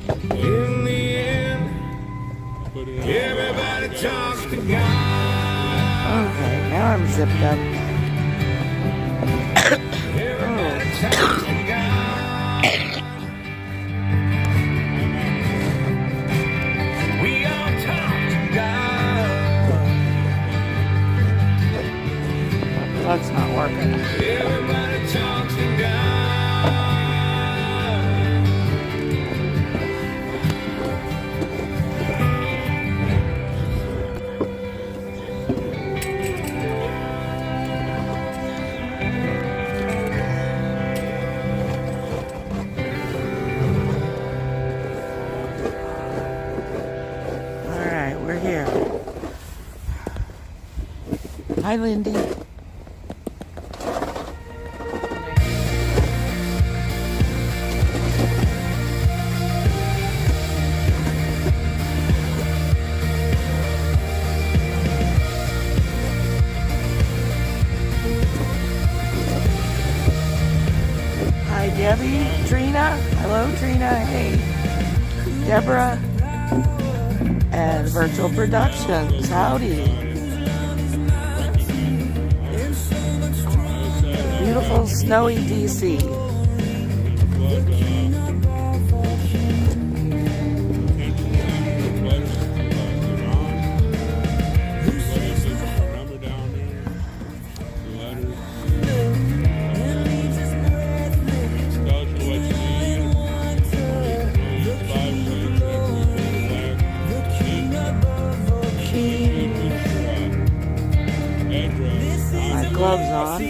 In the end, everybody talks to God. Okay, now I'm zipped up. Everybody talks to God. We all talk to God. That's not working. Everybody talks to God. Alright, we're here. Hi, Lindy. Hi, Debbie, Trina. Hello, Trina. Hey, Deborah, and Virtual Productions. Howdy. Beautiful, snowy DC. My gloves on.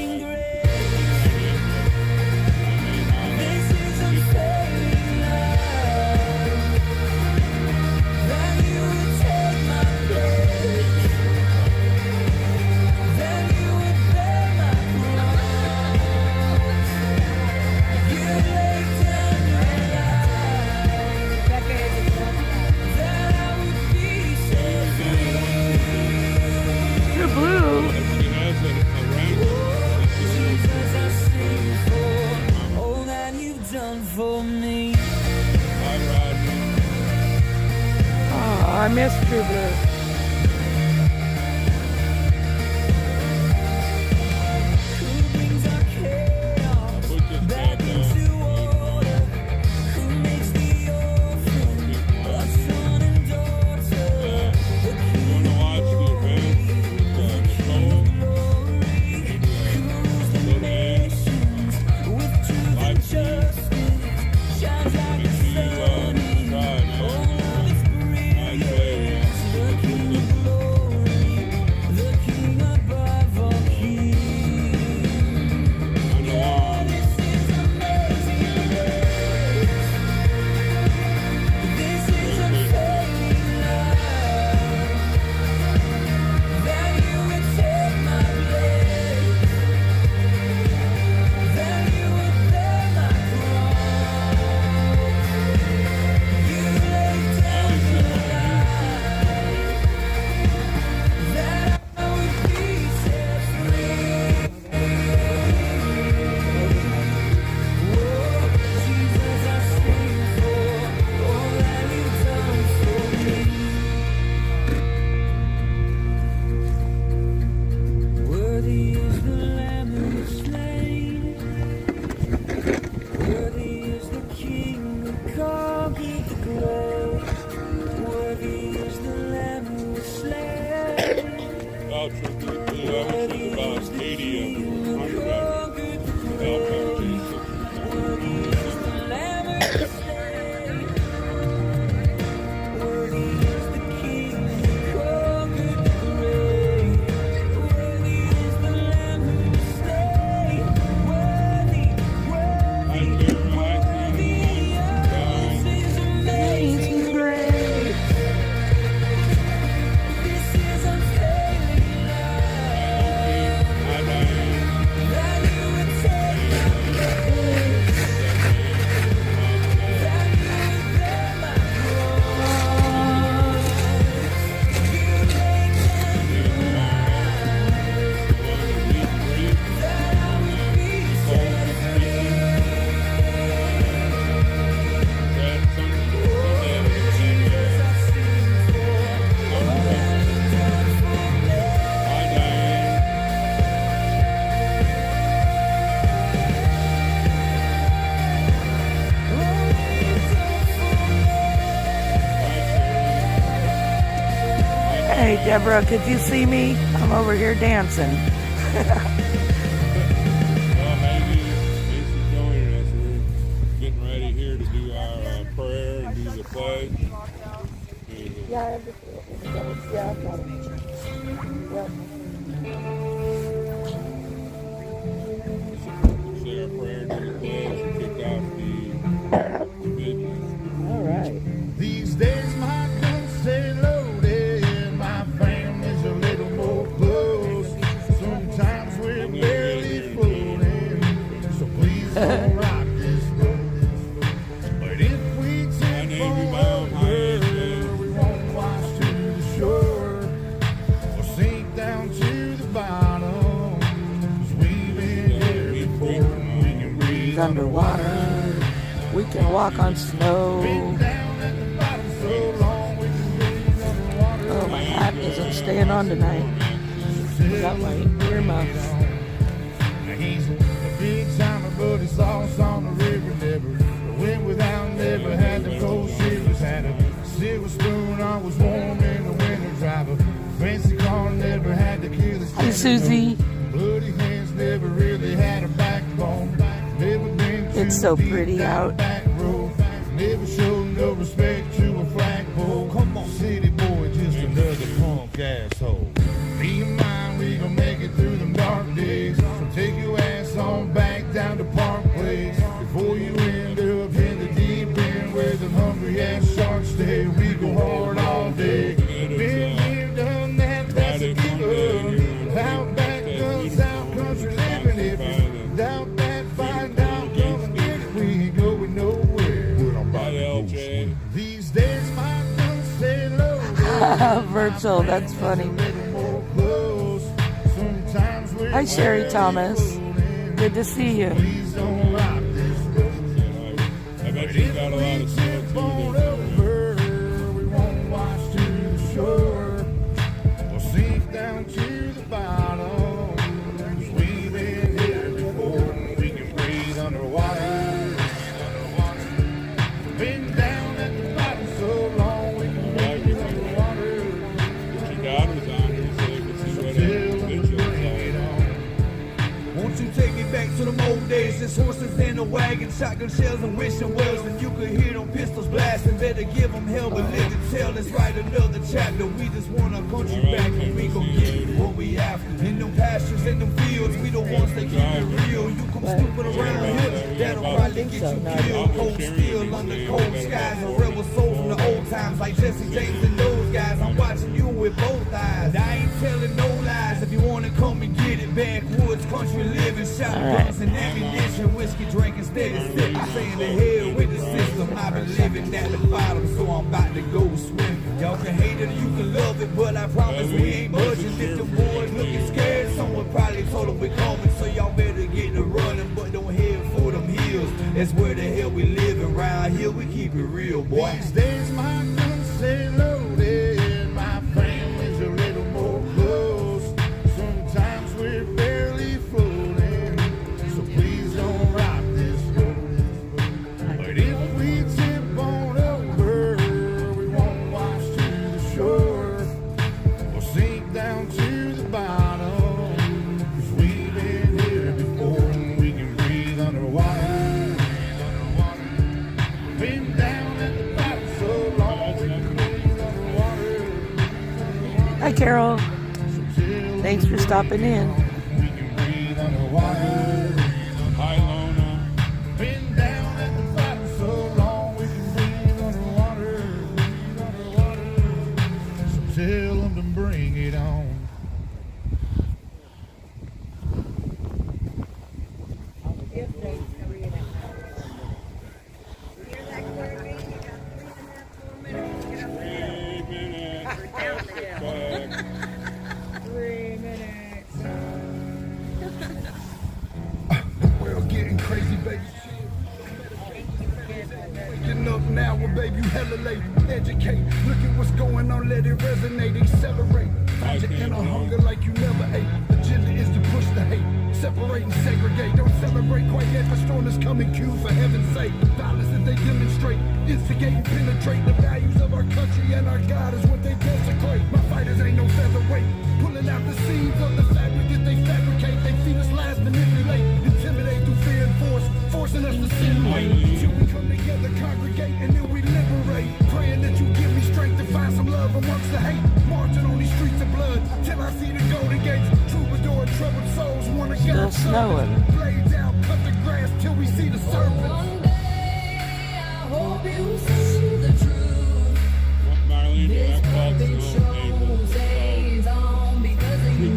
You're blue. Oh, I miss True Blue. Hey, Deborah, could you see me? I'm over here dancing. Well, maybe she's joining us. We're getting ready here to do our prayer and do the pledge. Yeah, I have the yeah, I've got it. Yep. Say our prayer, do the pledge, and kick off the vigil. All right. These days my guns stay loaded, my family's a little more close. Sometimes we're barely floating, so please don't rock this boat. But if we tip over, we won't wash to the shore or sink down to the bottom. 'Cause we've been here before, we can breathe Underwater. We can walk on snow. Oh, my hat isn't staying on tonight. I got my earmuffs. Now he's a big timer, but his sauce on the river never went without, never had the cold shivers, had a silver spoon, always warm in the winter, driver fancy car, never had to kill his Hey, Susie. bloody hands, never really had a backbone, never been to It's so deep pretty down out. the back road, never showed no respect to a flagpole. Come on, city boy, just another punk asshole. Me and mine, we gon' make it through them dark days. So take your ass on back down to Park Place before you end up in the deep end where the hungry ass sharks stay. We go hard all day. Been here, done that, that's a given. Out back, guns out, country living. If you doubt that, find out, come and get it. We ain't going nowhere. But I'm about to go swim. These days, my guns stay low. Virtual, that's funny. Hi, Sherry Thomas. Good to see you. I bet she's got a lot of stuff to do. We won't wash to the shore or sink down to the bottom. 'Cause we've been here before and we can breathe underwater. Been down at the bottom so long we can breathe underwater. Your daughter's on here so they can see what a vigil is all about. Won't you take me back to them old days? Just horses in a wagon, shotgun shells and wishing wells, and you could hear them pistols blasting. Better give them hell, but live to tell. Let's write another chapter. We just want our country back, and we gon' get what we after. In them pastures, in them fields, we the ones that keep it real. You come stupid around here, that'll probably get you killed. Cold steel under cold skies, a rebel soul from the old times, like Jesse James and those guys. I'm watching you with both eyes. I ain't telling no lies. If you wanna come and get it, backwoods country living, shotguns and ammunition, whiskey drinking, steady sipping, saying the hell with the system. I've been living at the bottom, so I'm about to go swim. Y'all can hate it or you can love it, but I promise we ain't budging. If the boys looking scared, someone probably told them we're coming, so y'all better get to running, but don't head for them hills. That's where the hell we living. Round here we keep it real, boy. These days my guns stay loaded, my family's a little more close. Sometimes we're barely floating, so please don't rock this boat. But if we tip on over, we won't wash to the shore or sink down to the bottom. 'Cause we've been here before and we can breathe underwater. Been down at the bottom so long we can breathe underwater. Hi, Carol. Thanks for stopping in. We can breathe underwater. Hi, Lona. Been down at the bottom so long we can breathe underwater. So tell them to bring it on. Well, getting crazy, baby. Waking up now, well, baby, you hella late. Educate, look at what's going on, let it resonate, accelerate. Find your inner hunger like you never ate. Agenda is to push the hate, separate and segregate. Don't celebrate quite yet, the storm is coming, Q, for heaven's sake. Violence that they demonstrate, Instigate and penetrate the values of our country and our God is what they desecrate. My fighters ain't no featherweight, pulling out the seams of the fabric that they fabricate. They feed us lies, manipulate, intimidate through fear and force, forcing us to sin right. Till we come together, congregate, and then we liberate. Praying that you give me strength to find some love amongst the hate. Marching on these streets of blood till I see the golden gates. Troubadour and troubled souls wanna get Still snowing. Blades out, cut the grass till we see the serpents. Hope you see the truth. Marlene, This that called puppet snow show stays on because of you.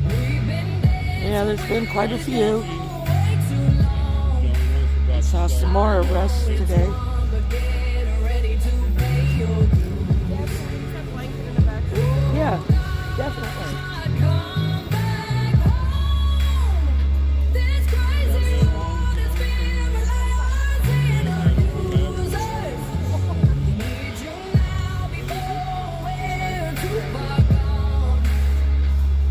We've been dancing Yeah, there's been quite a few. way too long. Saw some more arrests today. But get ready to pay your dues. Yeah, definitely. Come back home. This crazy world is paralyzing our users. Need you now before we're too far gone.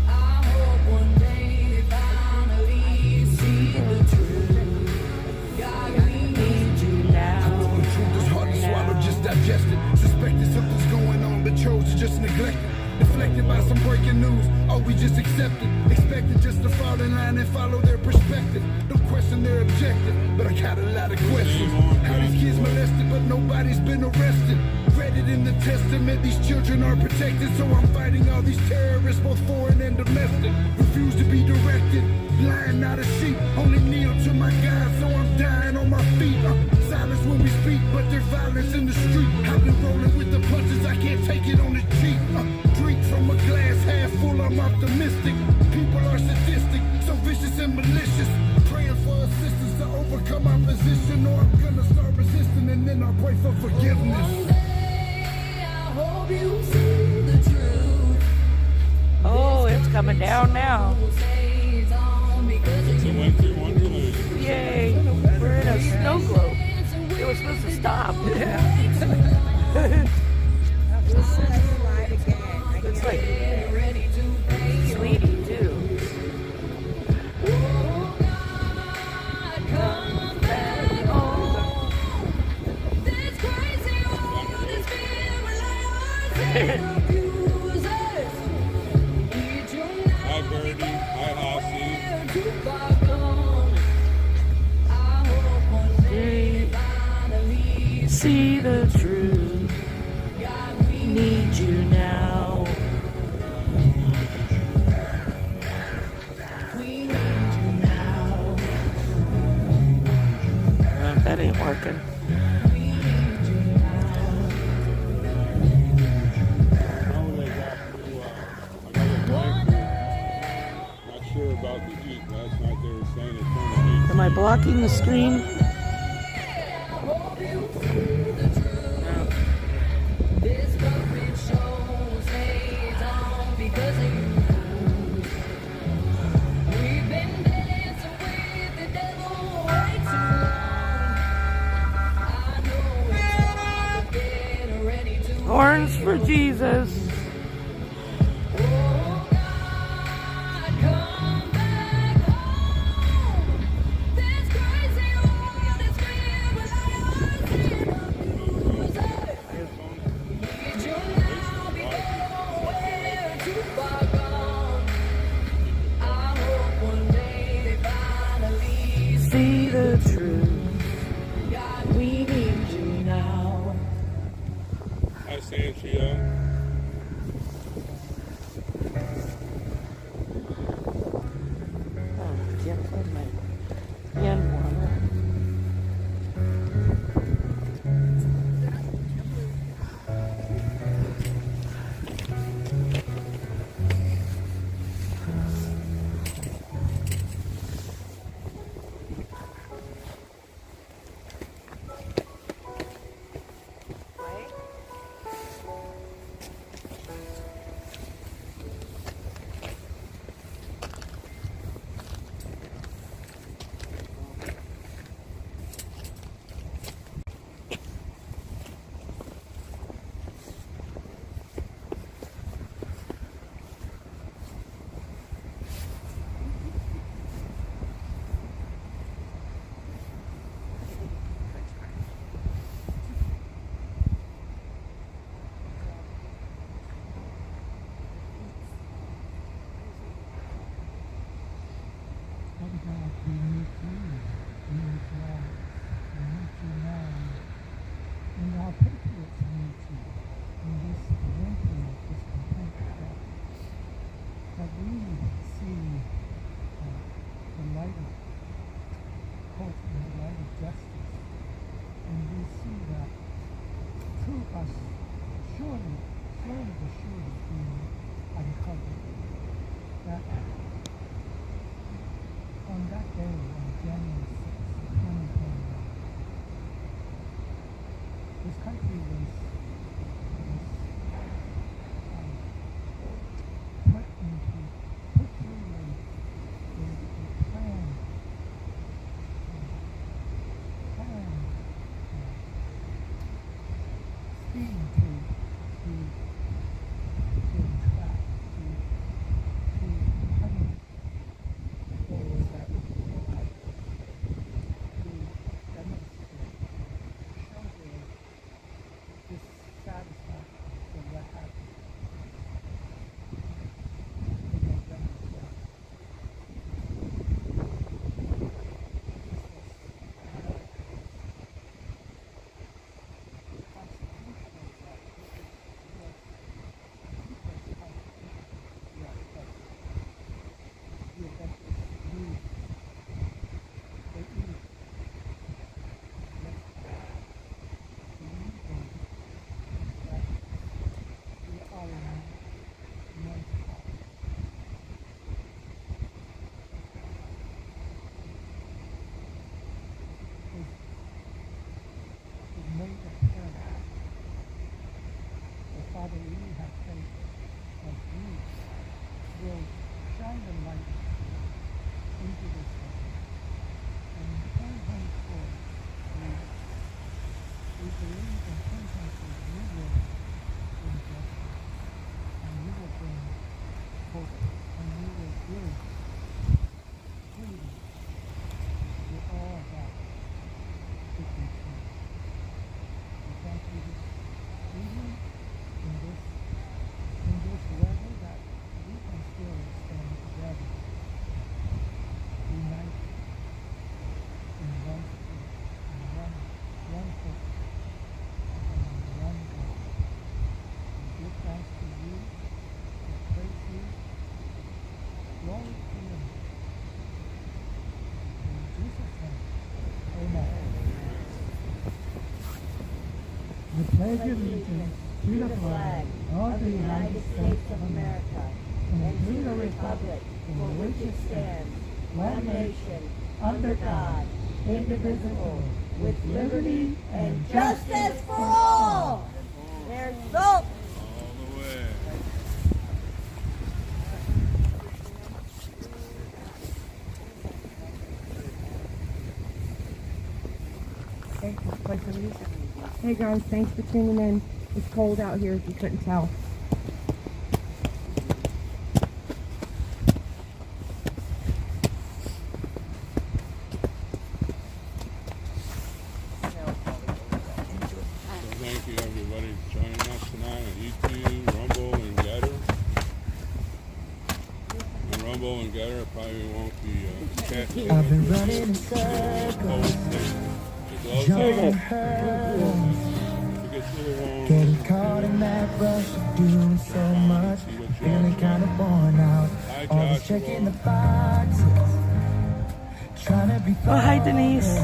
I hope one day they finally see the truth. God, we need you now. The truth is hard to swallow, just digest it. Suspected something's going on, but chose to just neglect it. Deflected by some breaking news, oh, we just accepted. Expected just to fall in line and follow their perspective. Don't question their objective, but I got a lot of questions. How these kids molested, but nobody's been arrested. Read it in the testament, these children are protected. So I'm fighting all these terrorists, both foreign and domestic. Refuse to be directed, blind, not a sheep. Only kneel to my God, so I'm dying on my feet. Silence when we speak, but there's violence in the street. I've been rolling with the punches, I can't take it on the cheap. Drink from a glass half full, I'm optimistic. People are sadistic, so vicious and malicious. Praying for assistance to overcome opposition, or I'm gonna start resisting and then I'll pray for forgiveness. One day I hope you see the truth. Oh, it's coming down now. Stays on because of It's a you. winter wonderland. Yay. We're in a snow globe. It was supposed to stop. It's like sleety too. Come back home. This crazy world is paralyzing our users. Need you Hi, now Birdie. Hi, Hossie. too far gone. I hope one day finally See the truth. God, we Need you now. we need you now. That ain't working. We need you now. How they got to, I got a blanket. Not sure about the heat. Last night they were saying it's only 8. Am I blocking the screen? Hope you see the truth. This puppet show stays on because of you. We've been dancing with the devil way too long. I know it's hard, but get ready to Horns for Jesus. Oh God, come back home. This crazy world is paralyzing our users. Need you now before we're too far gone. I hope one day they finally See the truth. God, we need you now. Hi, Sanchia. of the shortage being uncovered. That on that day, on January 6th, 2021, this country was put through a plan speeding to entrap, to punish those that demonstrate, show their dissatisfaction with what happened. Father, we have faith that you will shine the light into this world. And in 2024, we believe in 2024 you will bring justice, and you will bring hope, and you will give freedom to all that is in truth. We thank you this evening. In this weather, that we can still stand together, united in one spirit, in one hope, and one God. We give thanks to you, we praise you, glory to you. In Jesus' name, amen. The pledge of allegiance to the flag of the United States of America and to the republic for which it stands, one nation, under God, indivisible, with liberty and justice for all. There's salt. All the way. Hey guys, thanks for tuning in. It's cold out here if you couldn't tell. Thank you everybody for joining us tonight on YouTube, Rumble, and Getter. And Rumble and Getter probably won't be catching. I've been running in circles, jumping hurdles, getting caught in that rush of doing so much, feeling kind of worn out, always checking the boxes, trying to be focused. Oh, hi, Denise.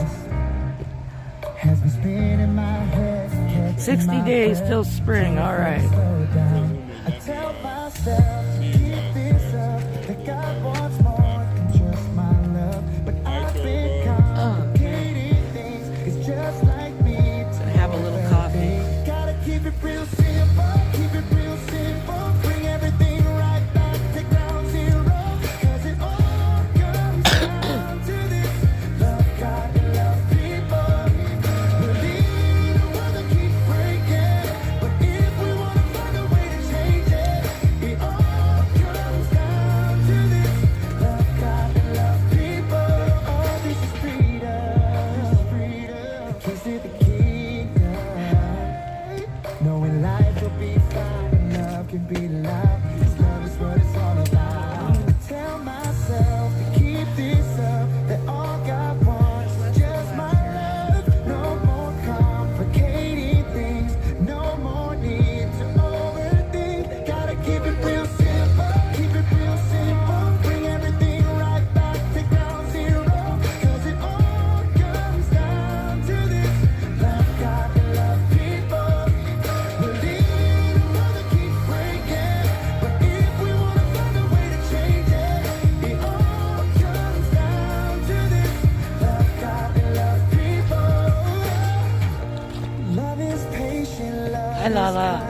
Has been spinning my head, 60 days till spring, all right. I tell myself to keep this up, that God wants more than just my love, but I've been complicating things. It's just like me. Have a little coffee. Gotta keep it real simple, keep it real simple. Bring everything right back to ground zero. 'Cause it all comes down to this: love God and love people. We're leaving the world that keeps breaking, but if we wanna find a way to change it, it all comes down to this: love God and love people. Oh, this is freedom, freedom. The keys to the kingdom. Knowing life will be fine and love can be loud. This love is what it's all about. I tell myself to keep this up, that all God wants is just my love. No more complicating things, no more need to overthink. Gotta keep it real simple, keep it real simple. Bring everything right back to ground zero. 'Cause it all comes down to this: Hi, Lala.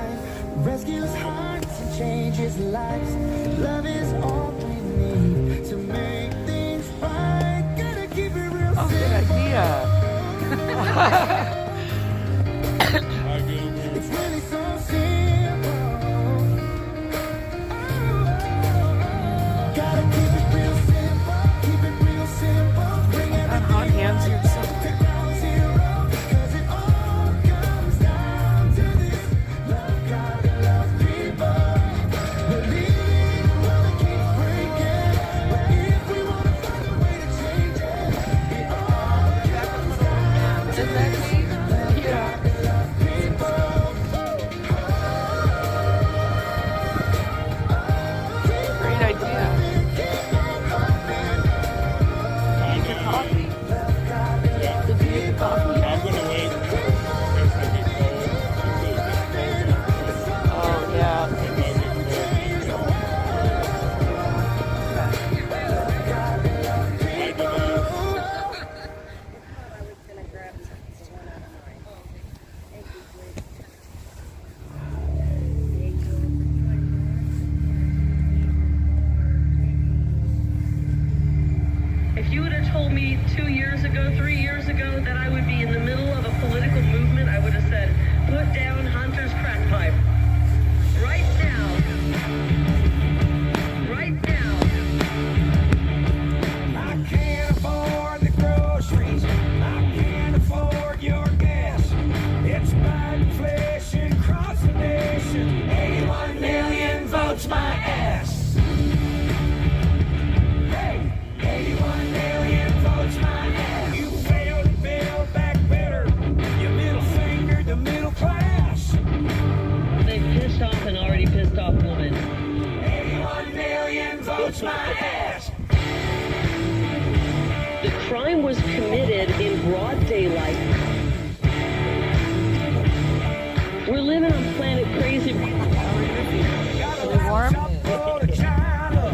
Rescues hearts and changes lives. Love is all we need to make things right. Gotta keep it real Oh, good idea. It's really so simple. Gotta keep it real simple. Keep it real simple. Bring everything hot hands here somewhere. to ground zero. 'Cause it all comes down to this. Love God and love people. Believing in a world that keeps breaking. But if we wanna find a way to change it, it all comes down to Isn't that this. neat? Yeah. Great idea. Make a coffee. Did you make a coffee? I'm gonna wait. It's gonna be cold until it gets colder. Oh, yeah. If I get cold, If you would have told me 2 years ago, 3 years ago, that I would be in the middle of a political movement, I would have said, put down Hunter's crack pipe. Right now. Right now. I can't afford the groceries. I can't afford your gas. It's bad inflation across the nation. 81 million votes my ass. Hey, 81 million votes my ass. You failed to build back better. You middle fingered the middle class. They pissed off an already pissed off woman. 81 million votes my ass. The crime was committed in broad daylight. We're living on planet crazy. Really warm? Go to China.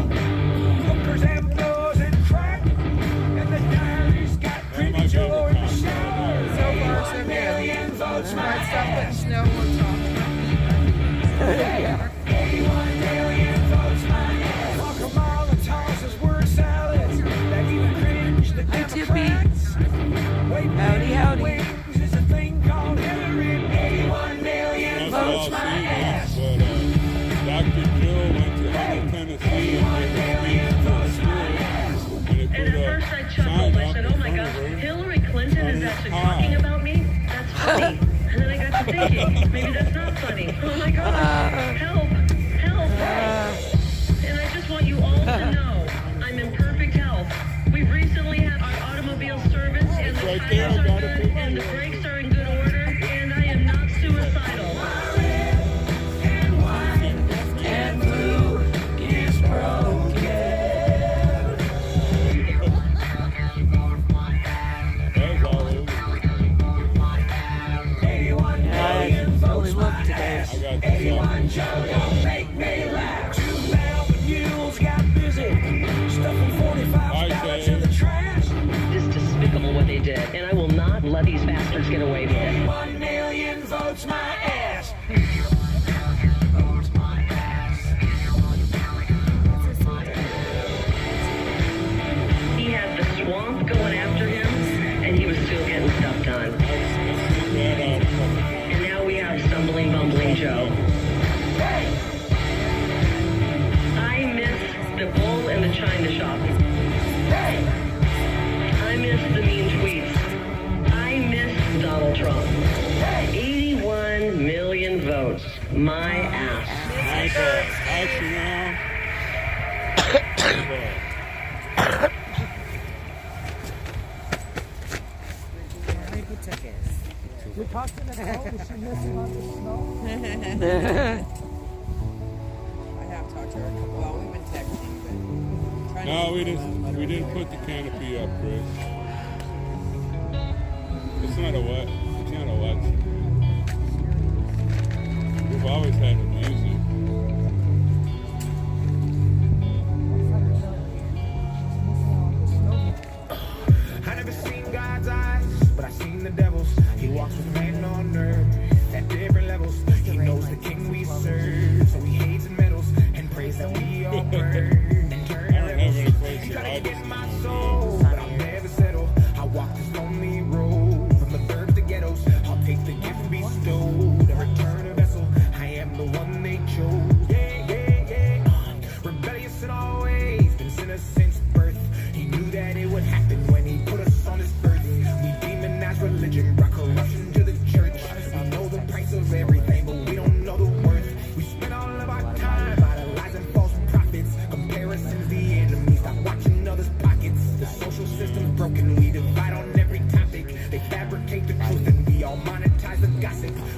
Hookers and blows and crack. And the diaries got creepy Joe in the shower. So far, so good. Million votes my Might stop putting ass. snow on top. 81 million votes my ass. Fuck 'em all and toss us word salads. That even cringe the Hi, Tippy. Democrats. Wait, Howdy, howdy. wings is a thing called Hillary. 81 million that's all votes my seen, ass. but Dr. Jill went to Hunter, Tennessee and did a speech for the school. And it And at put a first I chuckled. sign I up said, in oh my front gosh, of her. Hillary Clinton is actually talking about me? That's funny. And then I got to thinking, maybe that's not funny. Oh my gosh, help, help. And I just want you all to know, I'm in perfect health. We've recently had our automobile service, and the Right there, tires I are got it. good, and the brakes are in good order, and I am not suicidal. And blue is broken. That was all over. 81 million I really votes look my today. ass. I got this 81 Joe, don't make me laugh. 2 Velvet mules got busy, stuffing 45 Hi, ballots Sam. in the trash. It is despicable what they did, and I will not let these bastards get away with it. 1 million votes my ass. He had the swamp going after him, and he was still getting stuff done. And now we have stumbling, bumbling Joe. I miss the bull and the china shop. I miss the mean tweets. I miss Donald Trump. 81 million votes. My ass. Michael, actually now. We talked to Nicole. Is she missing on the snow? I have talked to her a couple. Well, we've been texting, but trying No, to we didn't put the canopy up, Chris. It's not a wet. It's not a wet. We've always had the music. I never seen God's eyes, but I seen the devil's. He walks with man on earth at different levels. He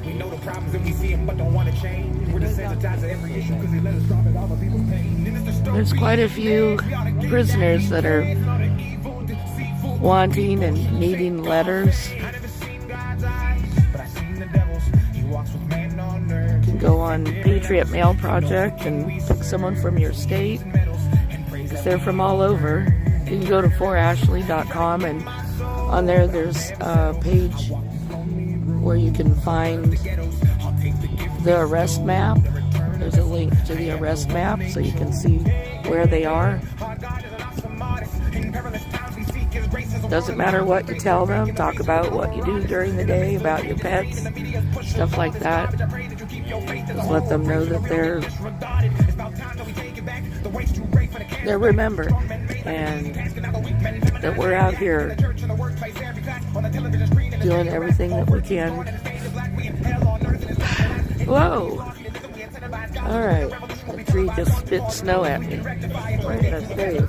We know the problems and we see them but don't want to change. We're desensitized to every issue because they let us drop it off of people's pain. And it's the story. There's quite a few prisoners that are wanting and needing letters. You can go on Patriot Mail Project and pick someone from your state. Because they're from all over. You can go to forashley.com, and on there there's a page where you can find the arrest map. There's a link to the arrest map so you can see where they are. Doesn't matter what you tell them. Talk about what you do during the day, about your pets, stuff like that. Just let them know that they're remembered and that we're out here doing everything that we can. Whoa! Alright, the tree just spit snow at me. Right in the face.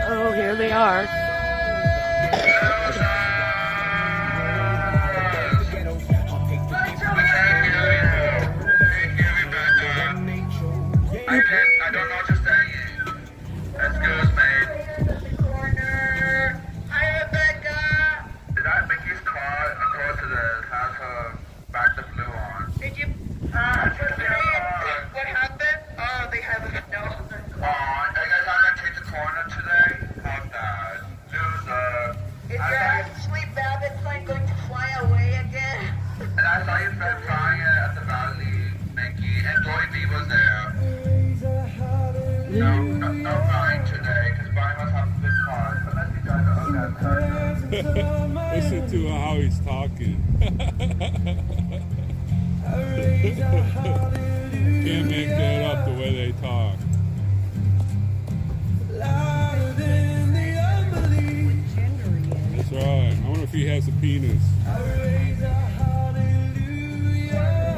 Oh, here they are. I don't know what you're saying. Excuse me. Hi, Rebecca. Did I make his car across to the house back the blue on? Did you? What happened? Oh, they have a snow. Oh, I guess I'm gonna take the corner today. How bad? Loser. Is your Ashley Babbitt plane going to fly away again? And I saw you flying at the valley, Mickey, and Joy B was there. No flying today, because Brian must have a good car. But let's be driving on that car. Listen to how he's talking. Can't make that up the way they talk. That's right. I wonder if he has a penis.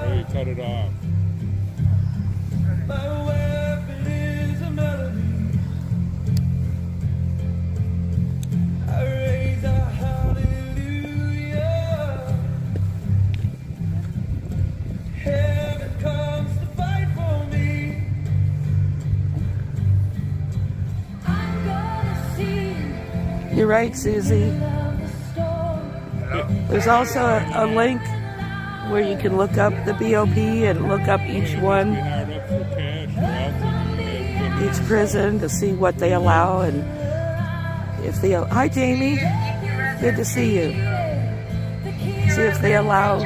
Or he cut it off. You're right, Susie. There's also a link where you can look up the BOP and look up each one, each prison, to see what they allow and if they. Hi, Jamie. Good to see you. See if they allow.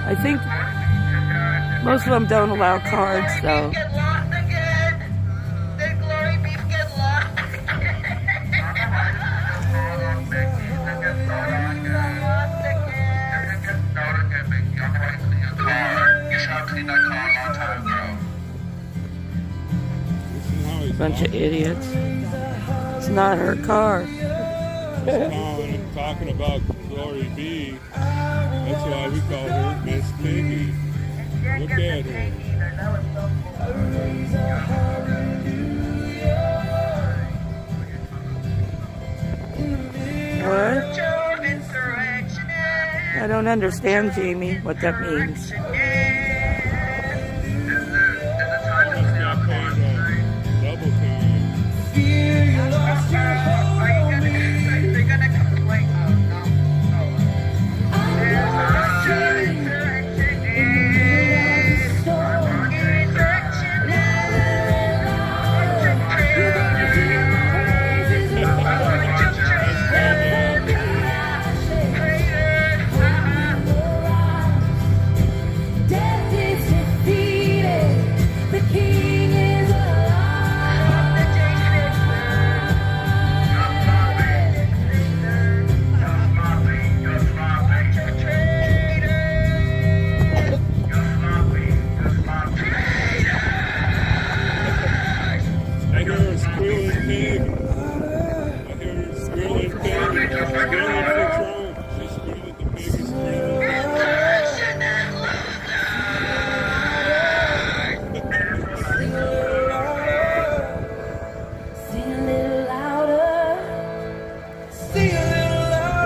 I think most of them don't allow cards, though. Bunch of idiots. It's not her car. I'm talking about Glory B. That's why we call her Miss Piggy. Look at her. What? I don't understand, Jamie, what that means.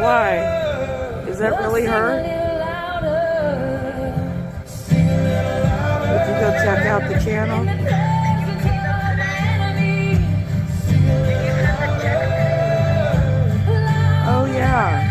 Why? Is that really her? Did you go check out the channel? Oh yeah.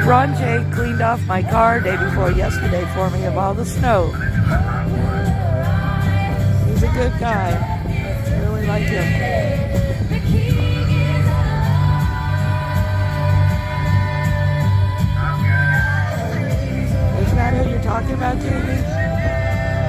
Ron J cleaned off my car day before yesterday for me of all the snow. He's a good guy. I really like him. Isn't that who you're talking about, Jamie?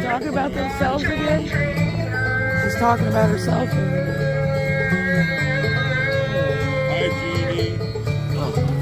Talking about themselves again? She's talking about herself. Hi, Jeannie.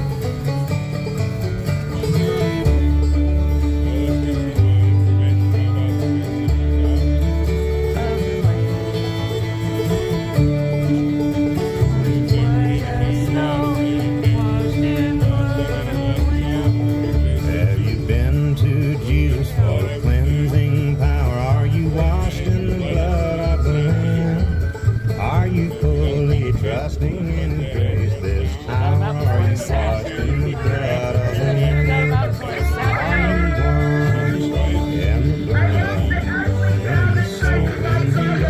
Have you been to Jesus for cleansing power? Are you washed in the blood of the Lamb? Are you fully trusting in grace this time? Are you washed in the blood of the Lamb? Are you washed in the blood and the soul in the blood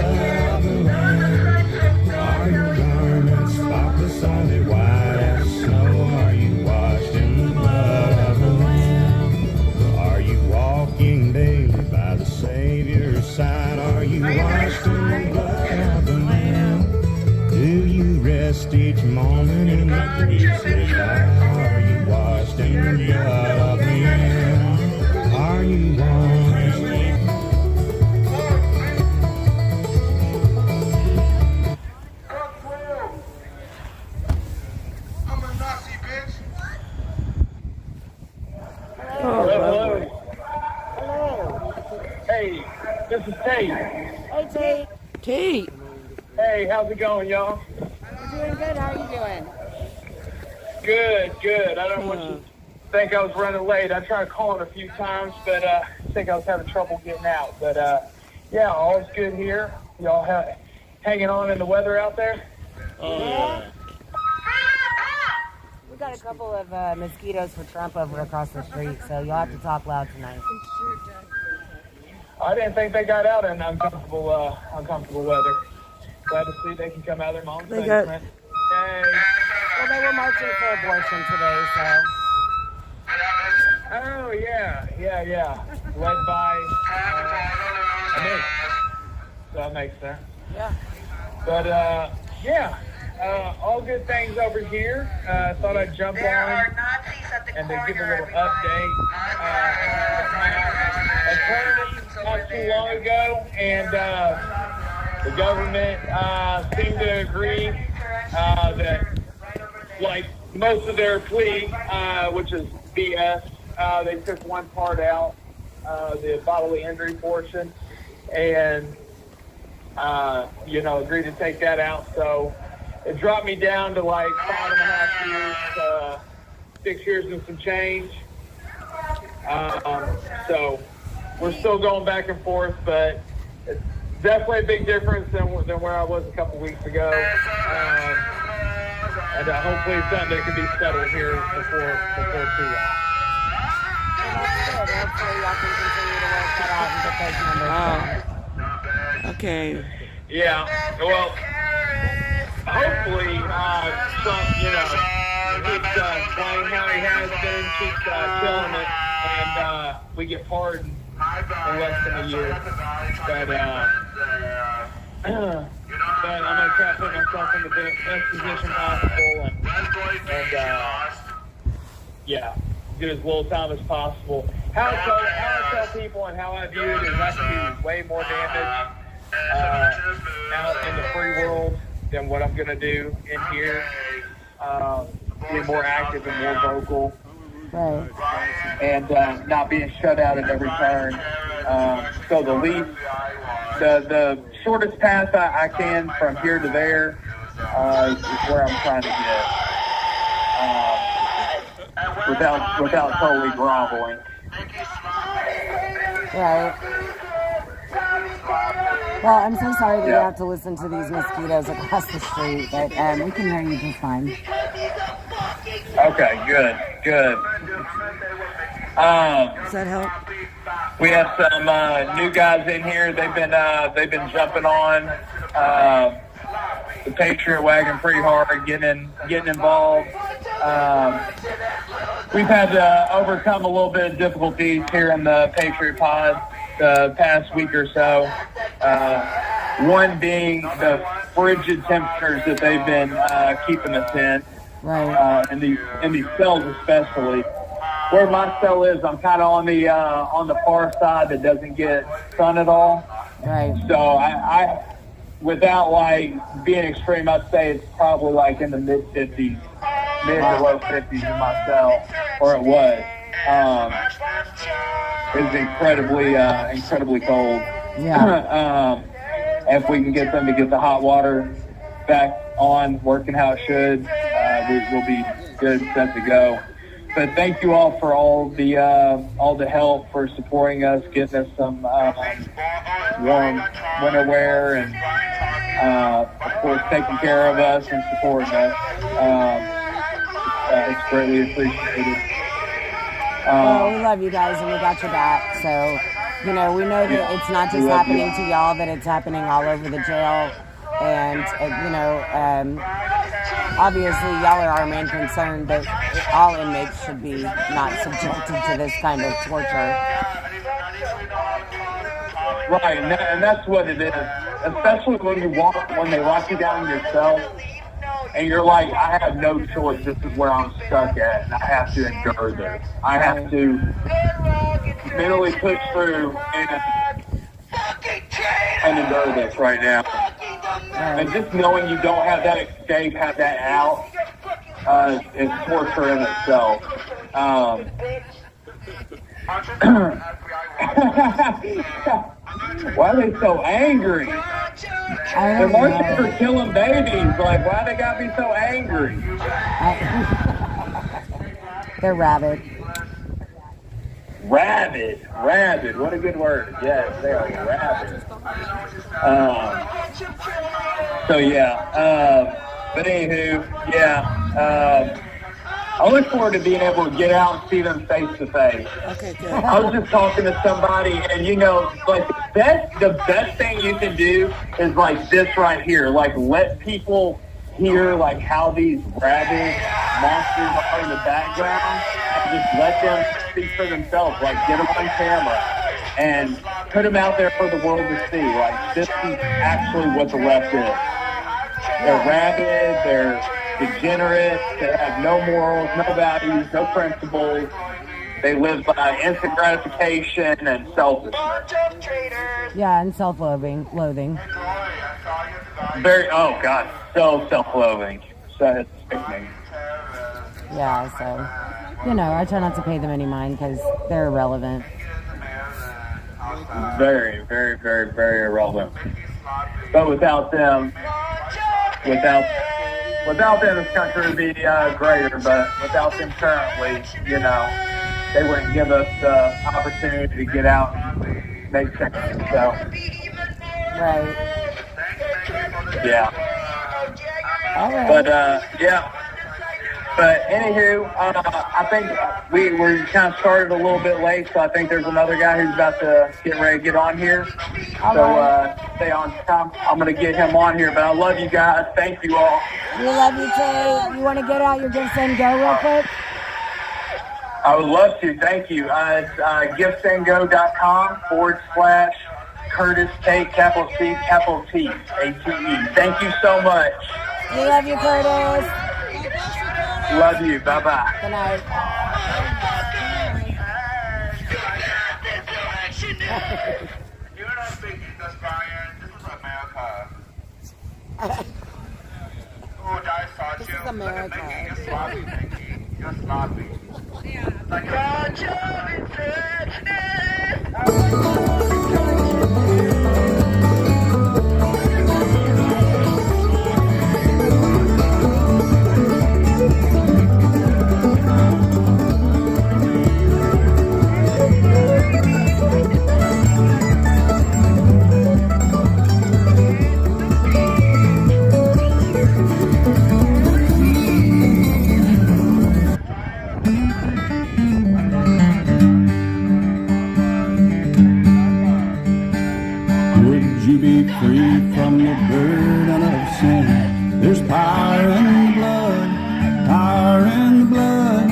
of the Lamb? Are your garments spotless, only white as snow? Are you washed in the blood of the Lamb? Are you walking daily by the Savior's side? Are you washed in the blood of the Lamb? Do you rest each moment in the peace of God? Are you washed in the blood of the Lamb? Are you washed? I'm a Nazi, bitch. Oh, Hey, this is Tate. Hey, Tate. Tate. Hey, how's it going, y'all? We're doing good. How are you doing? Good. I don't want you to think I was running late. I tried calling a few times, but I think I was having trouble getting out. But yeah, all's good here. Y'all hanging on in the weather out there? Oh, yeah. We got a couple of mosquitoes for Trump over across the street, so you'll have to talk loud tonight. I didn't think they got out in uncomfortable weather. Glad to see they can come out of their mom's They got- basement. Hey. Well, they were marching for abortion today, so. Oh, yeah. Led by me. So that makes sense. Yeah. But, all good things over here. Thought I'd jump There on are Nazis at the and corner. to give a little update. Attorney not too long ago, and the government seemed to agree that, like most of their plea, which is BS, they took one part out, the bodily injury portion, and, agreed to take that out. So it dropped me down to like 5.5 years, 6 years and some change. So we're still going back and forth, but it's definitely a big difference than where I was a couple weeks ago. And hopefully it's something that can be settled here before too long. Hopefully y'all can continue to work that out and get those numbers down. Okay. Yeah, well, hopefully Trump, keeps playing how he has been, keeps killing it, and we get pardoned in less than a year. But I'm going to try to put myself in the best position possible and get as little time as possible. How I tell people and how I view it is I can do way more damage out in the free world than what I'm going to do in here. Being more active and more vocal. Right. And not being shut out at every turn. So the shortest path I can from here to there is where I'm trying to get. Without totally groveling. Right. Well, I'm so sorry that you have to listen to these mosquitoes across the street, but we can hear you just fine. Okay, good. Does that help? We have some new guys in here. They've been jumping on the Patriot wagon pretty hard, getting involved. We've had to overcome a little bit of difficulties here in the Patriot Pod the past week or so. One being the frigid temperatures that they've been keeping us in. Right. In these cells especially. Where my cell is, I'm kind of on the far side that doesn't get sun at all. Right. So I without like being extreme, I'd say it's probably like in the mid 50s, mid to low 50s in my cell, or it was. It's incredibly cold. Yeah. If we can get them to get the hot water back on, working how it should, we'll be good, set to go. But thank you all for all the help, for supporting us, getting us some warm winter wear, and of course taking care of us and supporting us. It's greatly appreciated. Well, we love you guys and we got your back. So, we know that it's not just happening to y'all, that it's happening all over the jail. And, obviously y'all are our main concern, but all inmates should be not subjected to this kind of torture. Right, and that's what it is. Especially when they lock you down in your cell, and you're like, I have no choice. This is where I'm stuck at, and I have to endure this. I have to mentally push through and endure this right now. And just knowing you don't have that escape, have that out, is torture in itself. Why are they so angry? They're marching for killing babies. Like, why they got me so angry? They're rabid. Rabid. What a good word. Yes, they are rabid. But anywho, I look forward to being able to get out and see them face to face. Okay, good. I was just talking to somebody, and like the best thing you can do is like this right here. Like, let people hear like how these rabid monsters are in the background, and just let them speak for themselves. Like, get them on camera and put them out there for the world to see. Like, this is actually what the left is. They're rabid. They're degenerate. They have no morals, no values, no principles. They live by instant gratification and selfishness. Yeah, and self-loathing. Oh God, so self-loathing. So it's sickening. Yeah, so, I try not to pay them any mind because they're irrelevant. Very, very, very, very irrelevant. But without them, this country would be greater. But without them currently, they wouldn't give us the opportunity to get out and make changes. So, Right. yeah. All right. But yeah. But anywho, I think we're kind of started a little bit late, so I think there's another guy who's about to get ready to get on here. So stay on time. I'm going to get him on here, but I love you guys. Thank you all. We love you too. You want to get out your Give Send Go real quick? I would love to. Thank you. It's givesendgo.com /Curtis Tate, capital C, capital T, A-T-E. Thank you so much. We love you, Curtis. Love you. Bye-bye. Good night. You're not speaking this, Brian. This is America. Oh, I saw This you. is America. Look at Mickey. You're sloppy, Mickey. You're sloppy. Like, Would you be free from the burden of sin? There's power in the blood, power in the blood.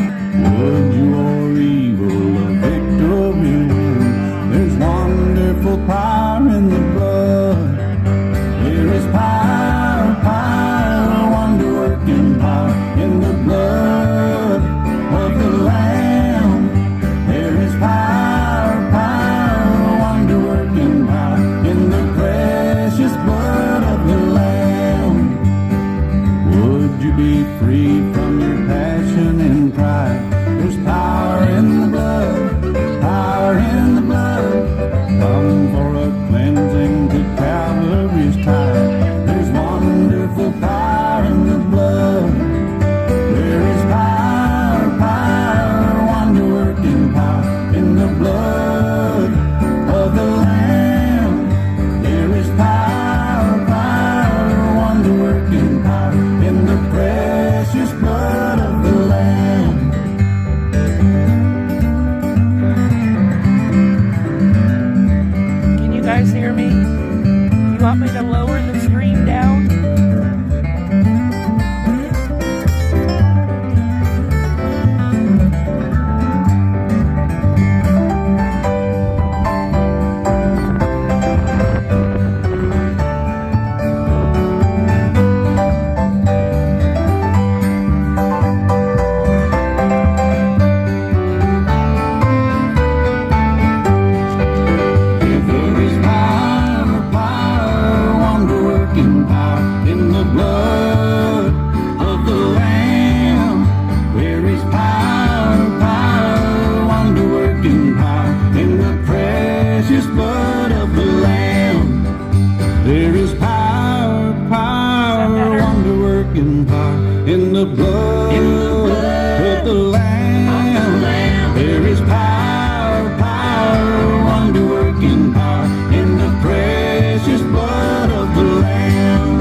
Would you or evil a victory win? There's wonderful power in the blood. There is power, power, wonder-working power in the blood of the Lamb. There is power, power, wonder-working power in the precious blood of the Lamb. Would you be free from your passion and pride? There's power in the blood, power in the blood. Come for a cleansing to Calvary's tide. There's wonderful power in the blood. There is power, power, wonder-working power in the blood of the Lamb. There is power, power, wonder-working power in the precious blood of the Lamb. Can you guys hear me? You want me to lower the screen down? There is power, power, wonder-working power in the blood of the Lamb. There is power, power, wonder-working power in the precious blood of the Lamb. There is power, power, wonder-working power in the blood of the Lamb. There is power, power, wonder-working power in the precious blood of the Lamb.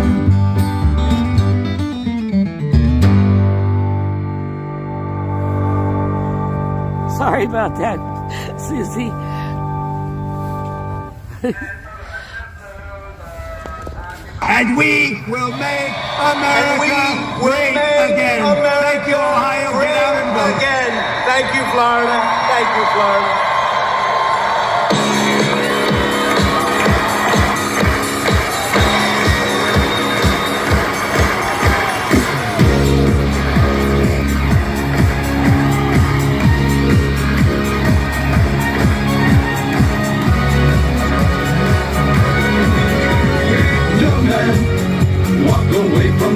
Sorry about that, Susie. And we will make America great again. Thank you, Ohio. Get out and vote. Again. Thank you, Florida. Thank you, Florida. Young man, walk away from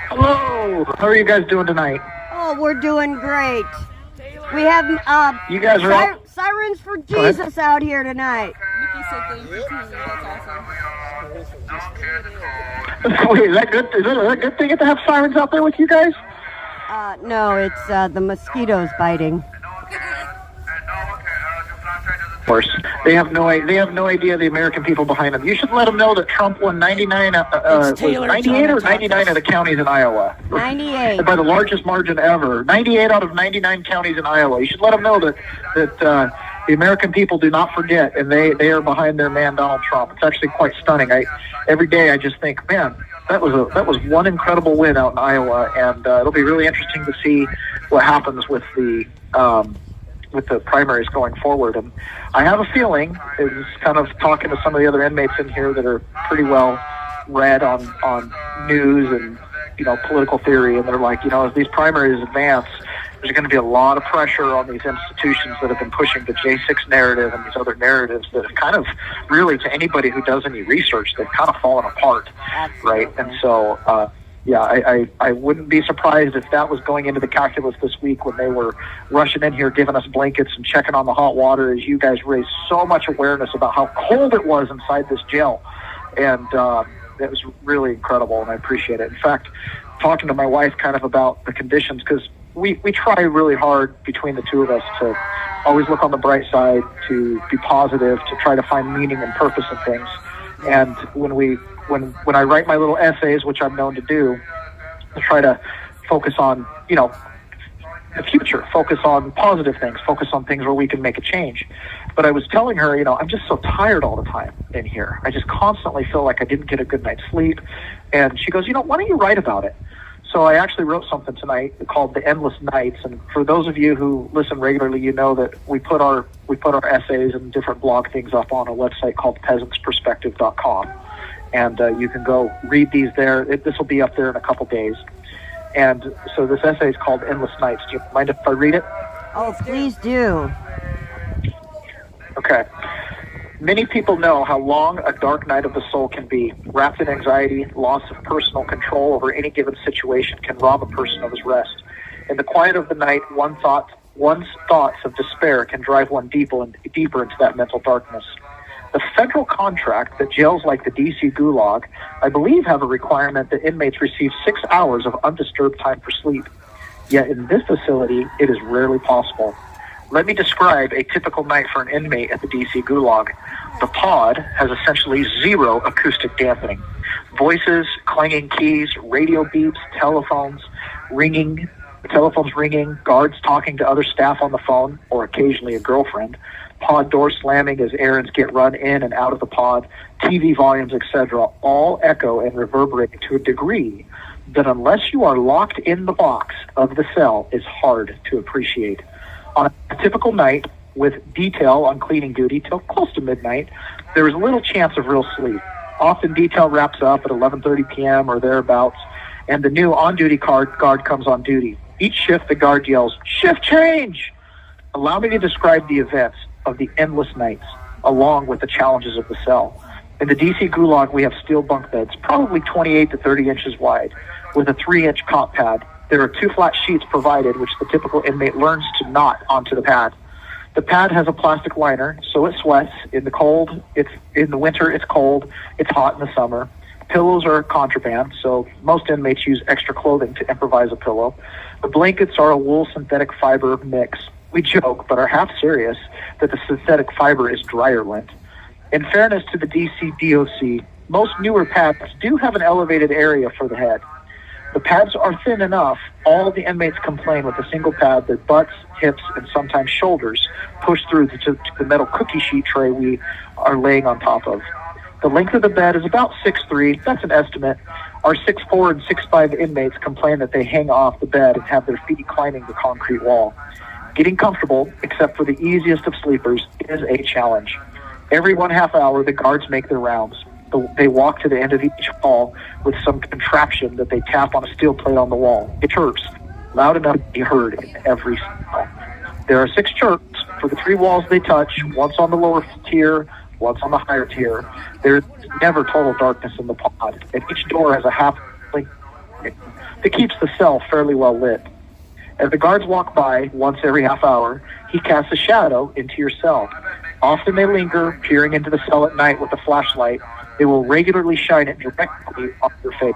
Hello. How are you guys doing tonight? Oh, we're doing great. We have You guys are out. sirens for Go ahead. Jesus out here tonight. Mickey said thank you too. That's Wait, is that good? Is that a good thing to have sirens out there with you guys? No, it's the mosquitoes biting. Of course, they have no idea the American people behind them. You should let them know that Trump won 98 or 99 of the counties in Iowa. 98. By the largest margin ever. 98 out of 99 counties in Iowa. You should let them know that the American people do not forget, and they are behind their man Donald Trump. It's actually quite stunning. Every day I just think, man, that was one incredible win out in Iowa, and it'll be really interesting to see what happens with the primaries going forward. And I have a feeling, is kind of talking to some of the other inmates in here that are pretty well read on news and political theory, and they're like, as these primaries advance, there's going to be a lot of pressure on these institutions that have been pushing the J6 narrative and these other narratives that have kind of really, to anybody who does any research, they've kind of fallen apart. Absolutely. Right? And so I wouldn't be surprised if that was going into the calculus this week when they were rushing in here, giving us blankets and checking on the hot water, as you guys raised so much awareness about how cold it was inside this jail. And it was really incredible, and I appreciate it. In fact, talking to my wife kind of about the conditions, because we try really hard between the two of us to always look on the bright side, to be positive, to try to find meaning and purpose in things. And when I write my little essays, which I'm known to do, I try to focus on, the future, focus on positive things, focus on things where we can make a change. But I was telling her, I'm just so tired all the time in here. I just constantly feel like I didn't get a good night's sleep. And she goes, why don't you write about it? So I actually wrote something tonight called The Endless Nights. And for those of you who listen regularly, you know that we put our essays and different blog things up on a website called peasantsperspective.com. And you can go read these there. This will be up there in a couple days. And so this essay is called Endless Nights. Do you mind if I read it? Oh, please do. Okay. Many people know how long a dark night of the soul can be. Wrapped in anxiety, loss of personal control over any given situation can rob a person of his rest. In the quiet of the night, one's thoughts of despair can drive one deeper into that mental darkness. The federal contract that jails like the DC Gulag, I believe, have a requirement that inmates receive 6 hours of undisturbed time for sleep. Yet in this facility, it is rarely possible. Let me describe a typical night for an inmate at the DC Gulag. The pod has essentially zero acoustic dampening. Voices, clanging keys, radio beeps, telephones ringing, guards talking to other staff on the phone, or occasionally a girlfriend, pod doors slamming as errands get run in and out of the pod, TV volumes, etc., all echo and reverberate to a degree that unless you are locked in the box of the cell is hard to appreciate. On a typical night, with detail on cleaning duty till close to midnight, there is little chance of real sleep. Often detail wraps up at 11:30 p.m. or thereabouts, and the new on-duty guard comes on duty. Each shift, the guard yells, "Shift change!" Allow me to describe the events of the endless nights, along with the challenges of the cell. In the DC Gulag, we have steel bunk beds, probably 28 to 30 inches wide, with a 3-inch cot pad. There are 2 flat sheets provided, which the typical inmate learns to knot onto the pad. The pad has a plastic liner, so it sweats. In the winter, it's cold. It's hot in the summer. Pillows are contraband, so most inmates use extra clothing to improvise a pillow. The blankets are a wool synthetic fiber mix. We joke, but are half serious, that the synthetic fiber is dryer lint. In fairness to the DC DOC, most newer pads do have an elevated area for the head. The pads are thin enough, all the inmates complain with a single pad that butts, hips, and sometimes shoulders push through to the metal cookie sheet tray we are laying on top of. The length of the bed is about 6'3", that's an estimate. Our 6'4" and 6'5" inmates complain that they hang off the bed and have their feet climbing the concrete wall. Getting comfortable, except for the easiest of sleepers, is a challenge. Every 1/2 hour, the guards make their rounds. They walk to the end of each hall with some contraption that they tap on a steel plate on the wall. It chirps, loud enough to be heard in every cell. There are 6 chirps for the 3 walls they touch, once on the lower tier, once on the higher tier. There's never total darkness in the pod, and each door has a half link that keeps the cell fairly well lit. As the guards walk by once every half hour, he casts a shadow into your cell. Often they linger, peering into the cell at night with a flashlight. They will regularly shine it directly on your face.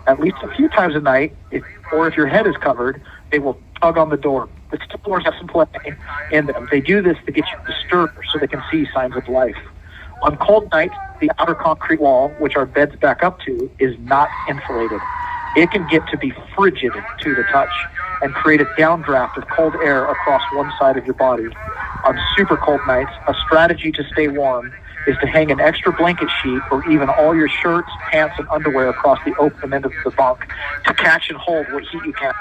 At least a few times a night, if your head is covered, they will tug on the door. The steel doors have some play in them. They do this to get you disturbed so they can see signs of life. On cold nights, the outer concrete wall, which our beds back up to, is not insulated. It can get to be frigid to the touch and create a downdraft of cold air across one side of your body. On super cold nights, a strategy to stay warm is to hang an extra blanket sheet or even all your shirts, pants, and underwear across the open end of the bunk to catch and hold what heat you can.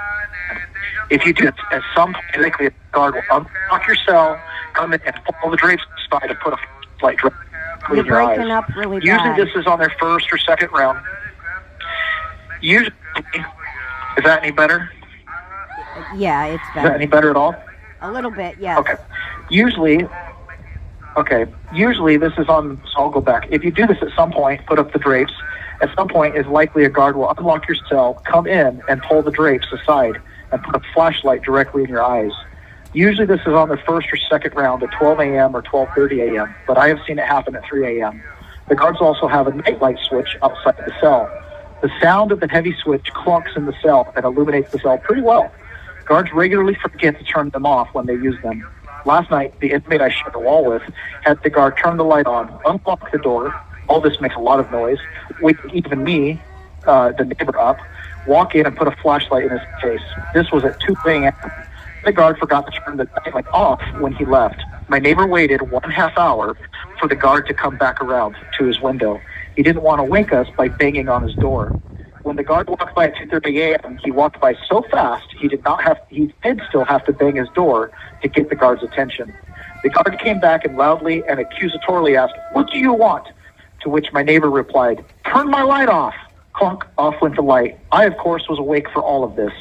If you do, at some point, likely a guard will unlock your cell, come in and pull the drapes aside and put a light directly in your eyes. Breaking up really Usually bad. this is on their first or second round. Usually, is that any better? Yeah, it's Is better. that any better at all? A little bit, yes. Okay. Usually this is on, so I'll go back. If you do this at some point, put up the drapes. At some point, is likely a guard will unlock your cell, come in, and pull the drapes aside and put a flashlight directly in your eyes. Usually this is on the first or second round at 12 a.m. or 12:30 a.m., but I have seen it happen at 3 a.m. The guards also have a nightlight switch outside the cell. The sound of the heavy switch clunks in the cell and illuminates the cell pretty well. Guards regularly forget to turn them off when they use them. Last night, the inmate I shared the wall with had the guard turn the light on, unlock the door. All this makes a lot of noise. Wake even me, the neighbor, up, walk in and put a flashlight in his face. This was at 2 a.m. The guard forgot to turn the light off when he left. My neighbor waited 1/2 hour for the guard to come back around to his window. He didn't want to wake us by banging on his door. When the guard walked by at 2:30 a.m., he walked by so fast he did still have to bang his door to get the guard's attention. The guard came back and loudly and accusatorily asked, "What do you want?" To which my neighbor replied, "Turn my light off." Clunk, off went the light. I, of course, was awake for all of this.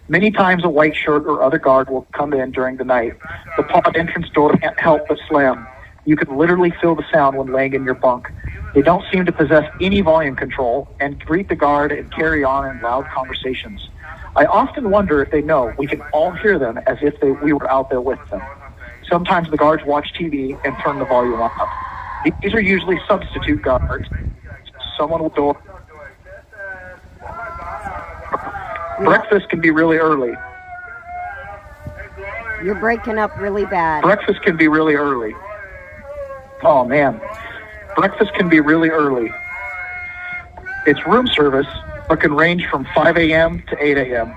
Many times a white shirt or other guard will come in during the night. The pod entrance door can't help but slam. You can literally feel the sound when laying in your bunk. They don't seem to possess any volume control and greet the guard and carry on in loud conversations. I often wonder if they know we can all hear them as if we were out there with them. Sometimes the guards watch TV and turn the volume up. These are usually substitute guards. Someone will go. Breakfast can be really early. You're breaking up really bad. Breakfast can be really early. Oh, man. Breakfast can be really early. It's room service, but can range from 5 a.m. to 8 a.m.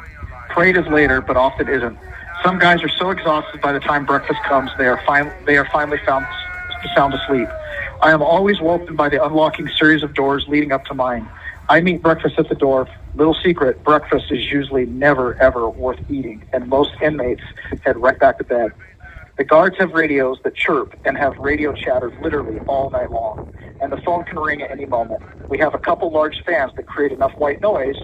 Parade is later, but often isn't. Some guys are so exhausted by the time breakfast comes, they are finally found sound asleep. I am always woken by the unlocking series of doors leading up to mine. I meet breakfast at the door. Little secret, breakfast is usually never, ever worth eating, and most inmates head right back to bed. The guards have radios that chirp and have radio chatter literally all night long, and the phone can ring at any moment. We have a couple large fans that create enough white noise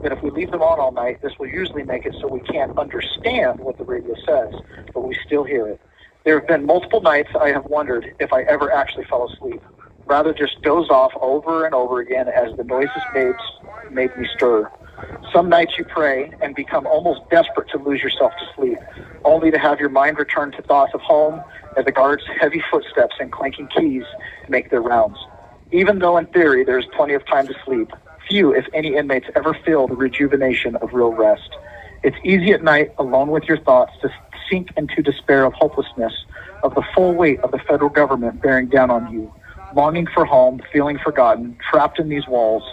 that if we leave them on all night, this will usually make it so we can't understand what the radio says, but we still hear it. There have been multiple nights I have wondered if I ever actually fell asleep. Rather just doze off over and over again as the noises made me stir. Some nights you pray and become almost desperate to lose yourself to sleep, only to have your mind return to thoughts of home as the guards' heavy footsteps and clanking keys make their rounds. Even though in theory there is plenty of time to sleep, few, if any, inmates ever feel the rejuvenation of real rest. It's easy at night, alone with your thoughts, to sink into despair of hopelessness, of the full weight of the federal government bearing down on you. Longing for home, feeling forgotten, trapped in these walls.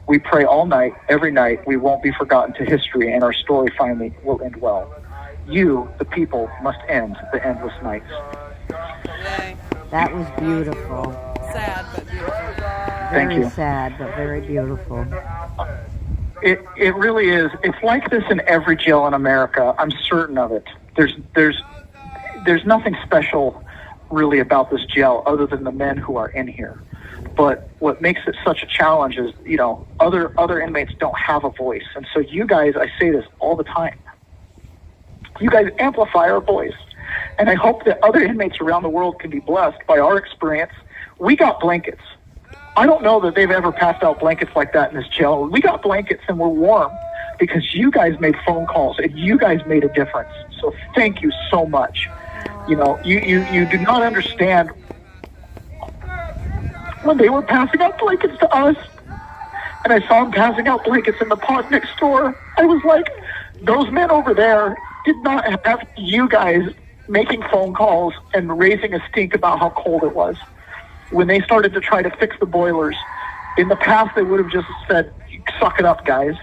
We pray all night, every night, we won't be forgotten to history, and our story finally will end well. You, the people, must end the endless nights. That was beautiful. Sad, but beautiful. Thank you. Very sad, but very beautiful. It really is. It's like this in every jail in America. I'm certain of it. There's nothing special really about this jail other than the men who are in here. But what makes it such a challenge is, other inmates don't have a voice. And so you guys, I say this all the time, you guys amplify our voice. And I hope that other inmates around the world can be blessed by our experience. We got blankets. I don't know that they've ever passed out blankets like that in this jail. We got blankets and we're warm because you guys made phone calls and you guys made a difference. So thank you so much. You do not understand when they were passing out blankets to us, and I saw them passing out blankets in the pod next door. I was like, those men over there did not have you guys making phone calls and raising a stink about how cold it was. When they started to try to fix the boilers, in the past they would have just said, suck it up, guys.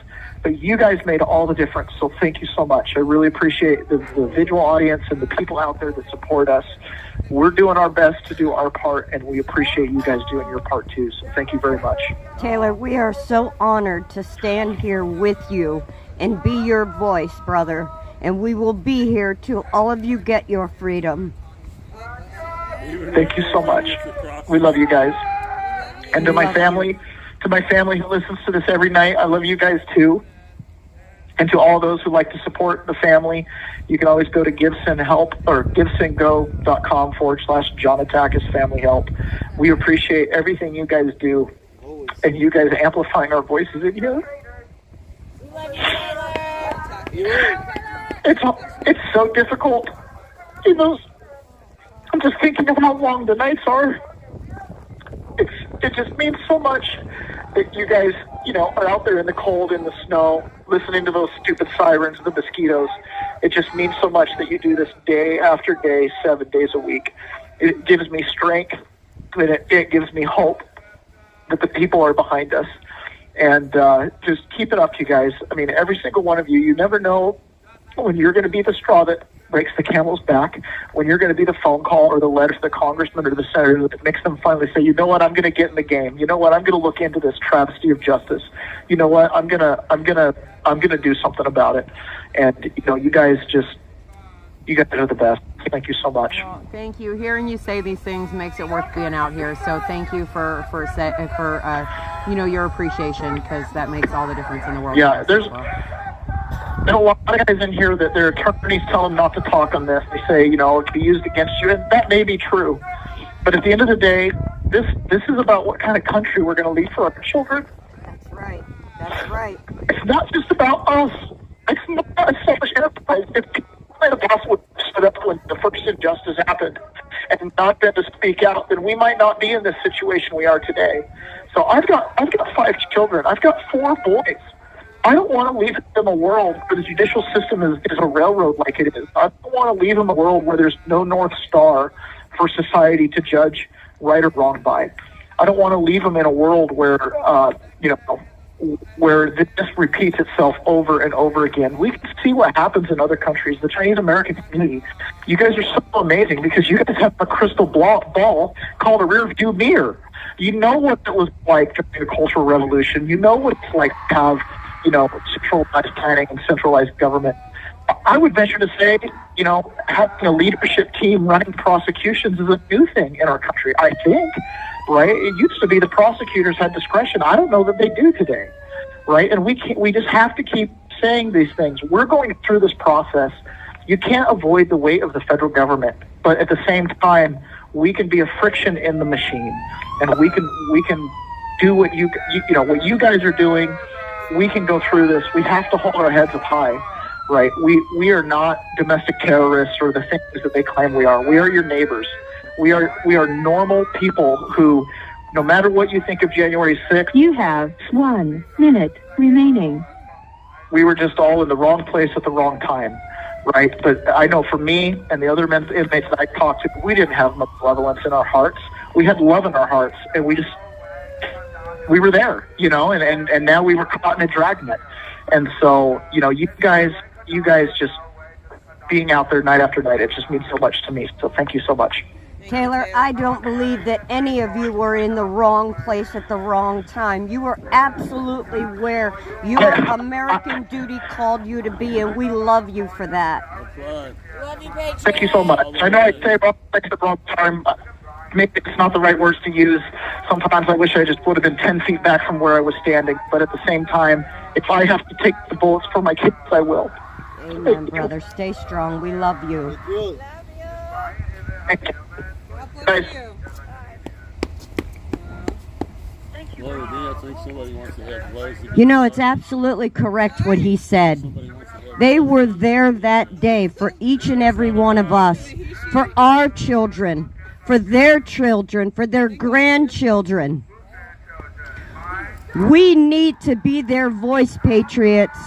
But you guys made all the difference, so thank you so much. I really appreciate the Vigil audience and the people out there that support us. We're doing our best to do our part, and we appreciate you guys doing your part too, so thank you very much. Taylor, we are so honored to stand here with you and be your voice, brother. And we will be here till all of you get your freedom. Thank you so much. We love you guys. And to my family who listens to this every night, I love you guys too. And to all those who like to support the family, you can always go to GiveSendHelp or GiveSendGo.com/JohnAttakis Family Help. We appreciate everything you guys do and you guys amplifying our voices in here. It's so difficult. I'm just thinking of how long the nights are. It just means so much that you guys, are out there in the cold, in the snow, listening to those stupid sirens, the mosquitoes. It just means so much that you do this day after day, 7 days a week. It gives me strength, and it gives me hope that the people are behind us. And just keep it up, you guys. I mean, every single one of you, you never know when you're going to be the straw that breaks the camel's back, when you're going to be the phone call or the letter to the congressman or the senator that makes them finally say, you know what, I'm going to get in the game. You know what, I'm going to look into this travesty of justice. You know what, I'm going to do something about it. And you guys are the best. Thank you so much. Well, thank you. Hearing you say these things makes it worth being out here. So thank you for your appreciation, because that makes all the difference in the world. Yeah, there's a lot of guys in here that their attorneys tell them not to talk on this. They say, it can be used against you, and that may be true. But at the end of the day, this is about what kind of country we're going to leave for our children. That's right. That's right. It's not just about us. It's not a selfish enterprise. If the boss would have stood up when the first injustice happened and not been to speak out, then we might not be in this situation we are today. So I've got 5 children. I've got 4 boys. I don't want to leave them a world where the judicial system is a railroad like it is. I don't want to leave them a world where there's no North Star for society to judge right or wrong by. I don't want to leave them in a world where, where this repeats itself over and over again. We can see what happens in other countries. The Chinese American community, you guys are so amazing because you guys have a crystal ball called a rear view mirror. You know what it was like during the Cultural Revolution. You know what it's like to have, centralized planning and centralized government. I would venture to say, having a leadership team running prosecutions is a new thing in our country, I think, right? It used to be the prosecutors had discretion. I don't know that they do today, right? And we just have to keep saying these things. We're going through this process. You can't avoid the weight of the federal government, but at the same time, we can be a friction in the machine, and we can do what what you guys are doing. We can go through this. We have to hold our heads up high, right? We are not domestic terrorists or the things that they claim we are. We are your neighbors. We are normal people who, no matter what you think of January 6th, You have 1 minute remaining. we were just all in the wrong place at the wrong time, right? But I know for me and the other inmates that I talked to, we didn't have malevolence in our hearts. We had love in our hearts, and we were there, and now we were caught in a dragnet. And so, you guys just being out there night after night, it just means so much to me. So thank you so much. Taylor, I don't believe that any of you were in the wrong place at the wrong time. You were absolutely where your American duty called you to be, and we love you for that. Thank you so much. I know I say wrong things at the wrong time. Maybe it's not the right words to use. Sometimes I wish I just would have been 10 feet back from where I was standing. But at the same time, if I have to take the bullets for my kids, I will. Amen, brother. Stay strong. We love you. Thank you. Guys. It's absolutely correct what he said. They were there that day for each and every one of us, for our children, for their children, for their grandchildren. We need to be their voice, patriots.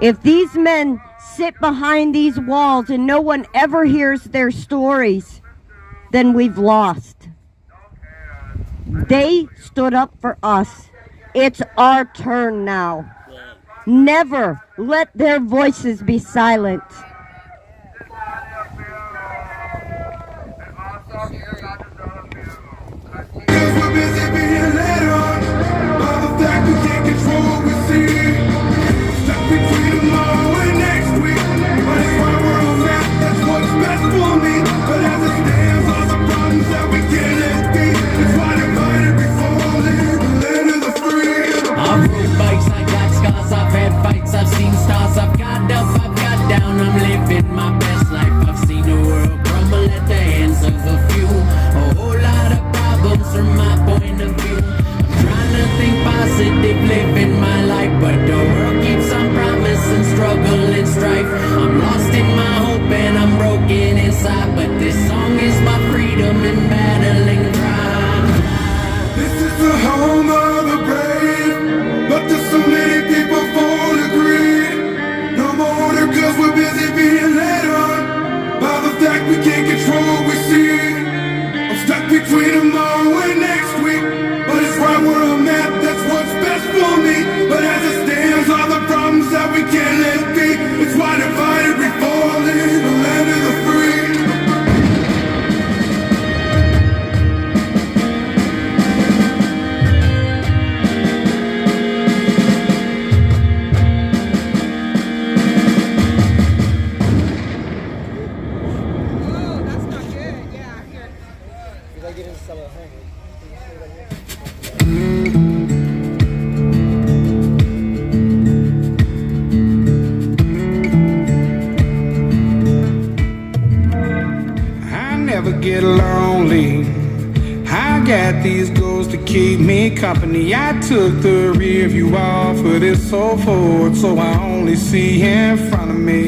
If these men sit behind these walls and no one ever hears their stories, then we've lost. They stood up for us. It's our turn now. Never let their voices be silent. We're busy being led on by the fact we can't control what we see. Stuck between tomorrow and next week. But it's why we're all mad. That's what's best for me. But as it stands, all the problems that we can't let be. It's why divided we fall in the land of the free. I've rode bikes, I got scars, I've had fights, I've seen stars, I've got up, I've got down, I'm living my best life. I've seen the world crumble at the hands of a few. A whole lot of problems from my point of view. I'm trying to think positive, living my life, but the world keeps on promising struggle and strife. I'm lost in my hope and I'm broken inside, but this song is my freedom and battling cry. This is the home of the brave, but there's so many people for the greed. No more order cause we're busy being led on by the fact we can't control what we see. I'm stuck between tomorrow and next week, but it's right where I'm at, that's what's best for me. But as it stands, all the problems that we can't let be. It's why divided we fall in the land of the free. I never get lonely got these goals to keep me company. I took the rear view off of this old Ford, so I only see in front of me.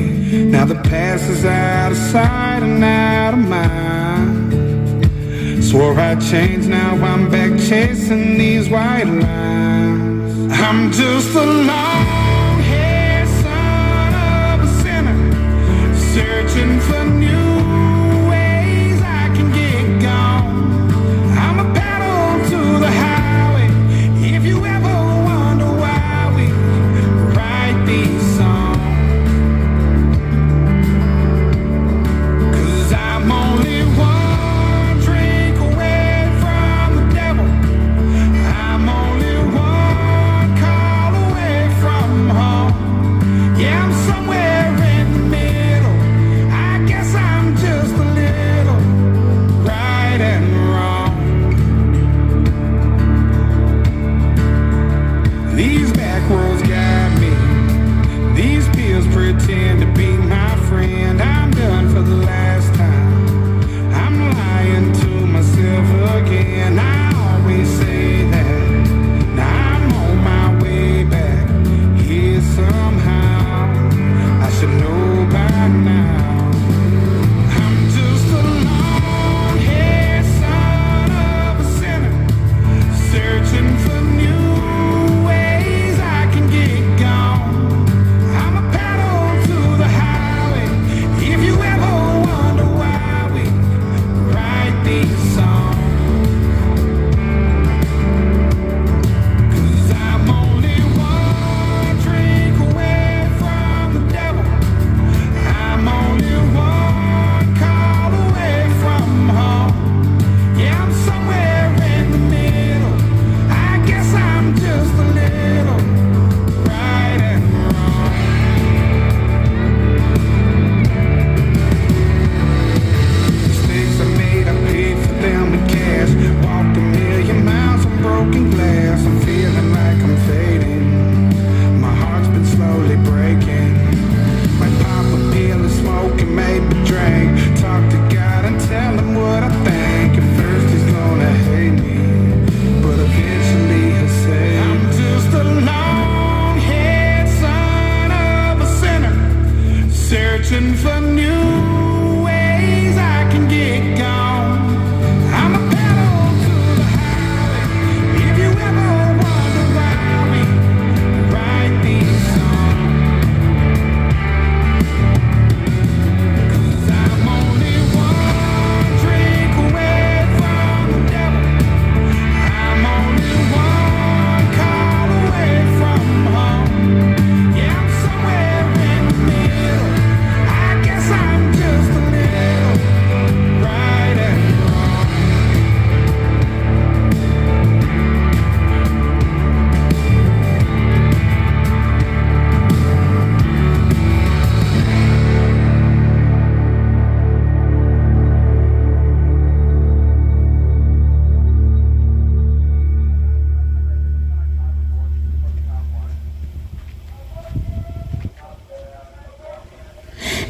Now the past is out of sight and out of mind. Swore I'd change, now I'm back chasing these white lines. I'm just a long-haired son of a sinner, searching for new ways I can get gone. I'm a pedal to the highway. If you ever wonder why we write these songs, 'cause I'm only one drink away from the devil. I'm only one call away from home. Yeah, I'm somewhere in the middle. I guess I'm just a little right and wrong. These back roads got me. These pills pretend to be my friend. I'm done for the last time. I'm lying to myself again. I always say that. Now I'm on my way back here somehow. I should know by now. I'm just a long-haired son of a sinner, searching for new ways I can get gone. I'm a pedal to the highway. If you ever wonder why we write these songs, 'cause I'm only one drink away from the devil. I'm only one call away from home. Yeah, I'm somewhere in the middle. I guess I'm just a little right and wrong. Mistakes I made, I paid for them in cash. Walked a million miles on broken glass. I'm feeling like I'm fading. My heart's been slowly breaking. Might pop a pill and smoke and maybe drink. Talk to God and tell him what I think. At first he's gonna hate me, but eventually he'll say I'm just a long-haired son of a sinner, searching for new ways I can get gone. I'm a pedal to the highway. If you ever wonder why we write these songs, 'cause I'm only one drink away from the devil. I'm only one call away from home. Yeah, I'm somewhere in the middle. I guess I'm just a little right and wrong.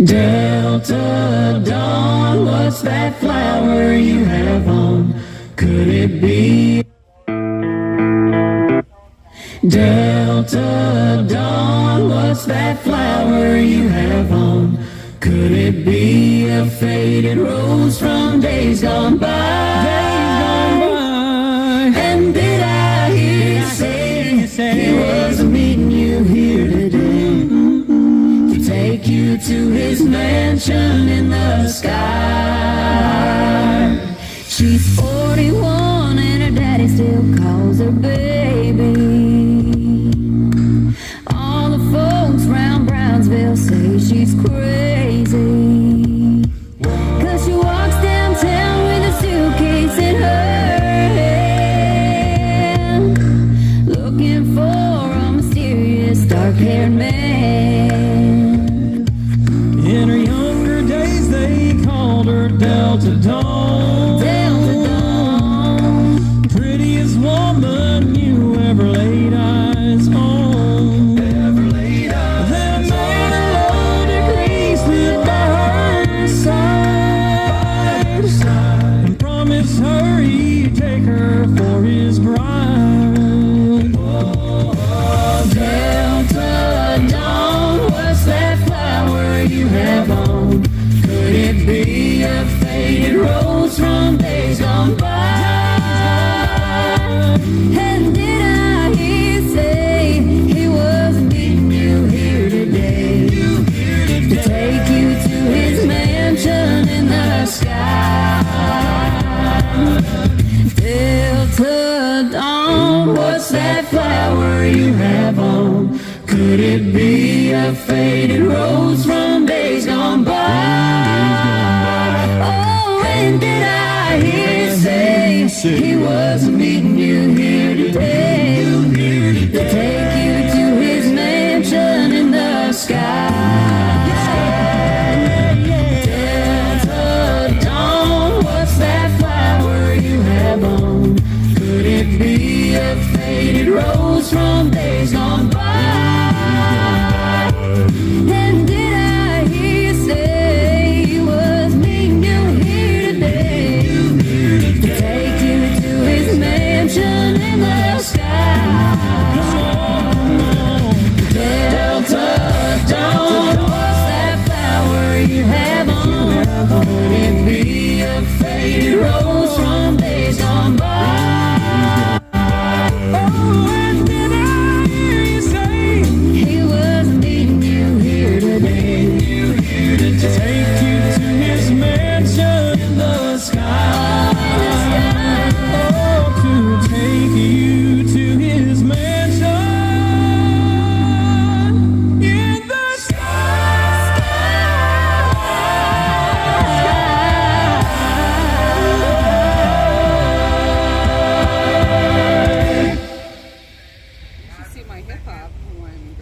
Delta Dawn, what's that flower you have on? Could it be? Delta Dawn, what's that flower you have on? Could it be a faded rose from days gone by? And did I hear you say he was meeting you here today to take you to his mansion in the sky? She's 41 and her daddy still calls her baby. All the folks round Brownsville say she's crazy, 'cause she walks downtown with a suitcase in her hand, looking for a mysterious dark-haired man. In her younger days they called her Delta Dawn. Delta Dawn, prettiest woman you he'd take her for his bride. Oh, Delta Dawn, what's that flower you have on? Could it be a faded rose from days gone by? And did I hear you say he was meeting you here today? To take you to his mansion in the sky. Delta Dawn, what's that flower you have on? Could it be a faded rose from days gone by? Oh, and did I hear you say he was meeting you here today? To take you to his mansion in the sky. Delta Dawn, what's that flower you have on? Could it be a faded rose from days gone by? And did I hear you say he was meeting you here today? To take you to his mansion in the sky. Delta Dawn, what's that flower you have on? Could it be a faded rose from days gone by? Oh, and did I hear you say he was meeting you here today? To take you to his mansion in the sky. Oh, to take you to his mansion in the sky. You should see my hip hop one.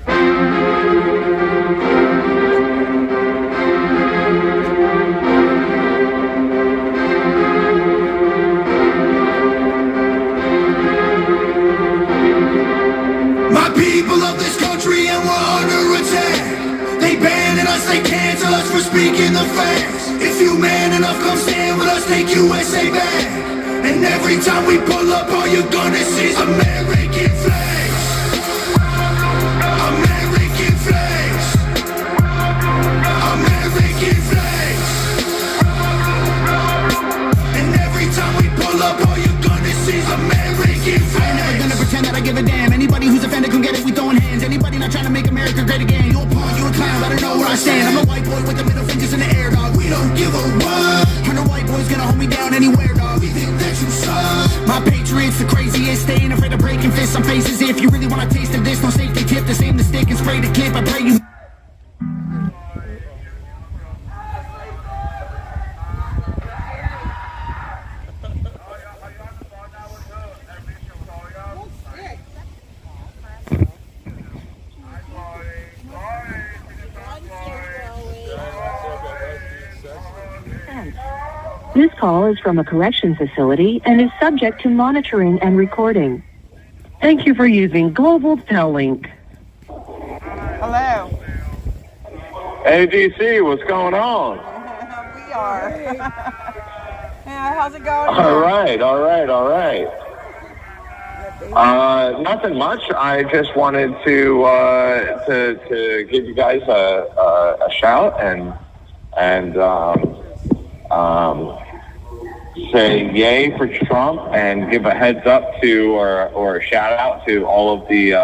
My people of this country and we're under attack. They banning us, they cancel us for speaking the facts. If you man enough, come stand with us, take USA back. And every time we pull up, all you're gonna see is American flags. American flags. American flags. And every time we pull up, all you're gonna see is American flags. I ain't never gonna pretend that I give a damn. Anybody who's offended can get it, we throwing hands. Anybody not trying to make America great again, you a pawn, you a clown, better know where I stand. I'm a white boy with the middle fingers in the air, dog. We don't give a what. 100 white boys gonna hold me down anywhere, dog. We think that you suck. My patriots the craziest, they ain't afraid of breaking fists on faces. If you really wanna taste of this, no safety tip, the same mistake and spray the camp. I pray you. This call is from a correction facility and is subject to monitoring and recording. Thank you for using Global Tellink. Hello. ADC, what's going on? We are. Yeah, how's it going? All right. Nothing much. I just wanted to give you guys a shout and say yay for Trump and give a heads up to or a shout out to all of the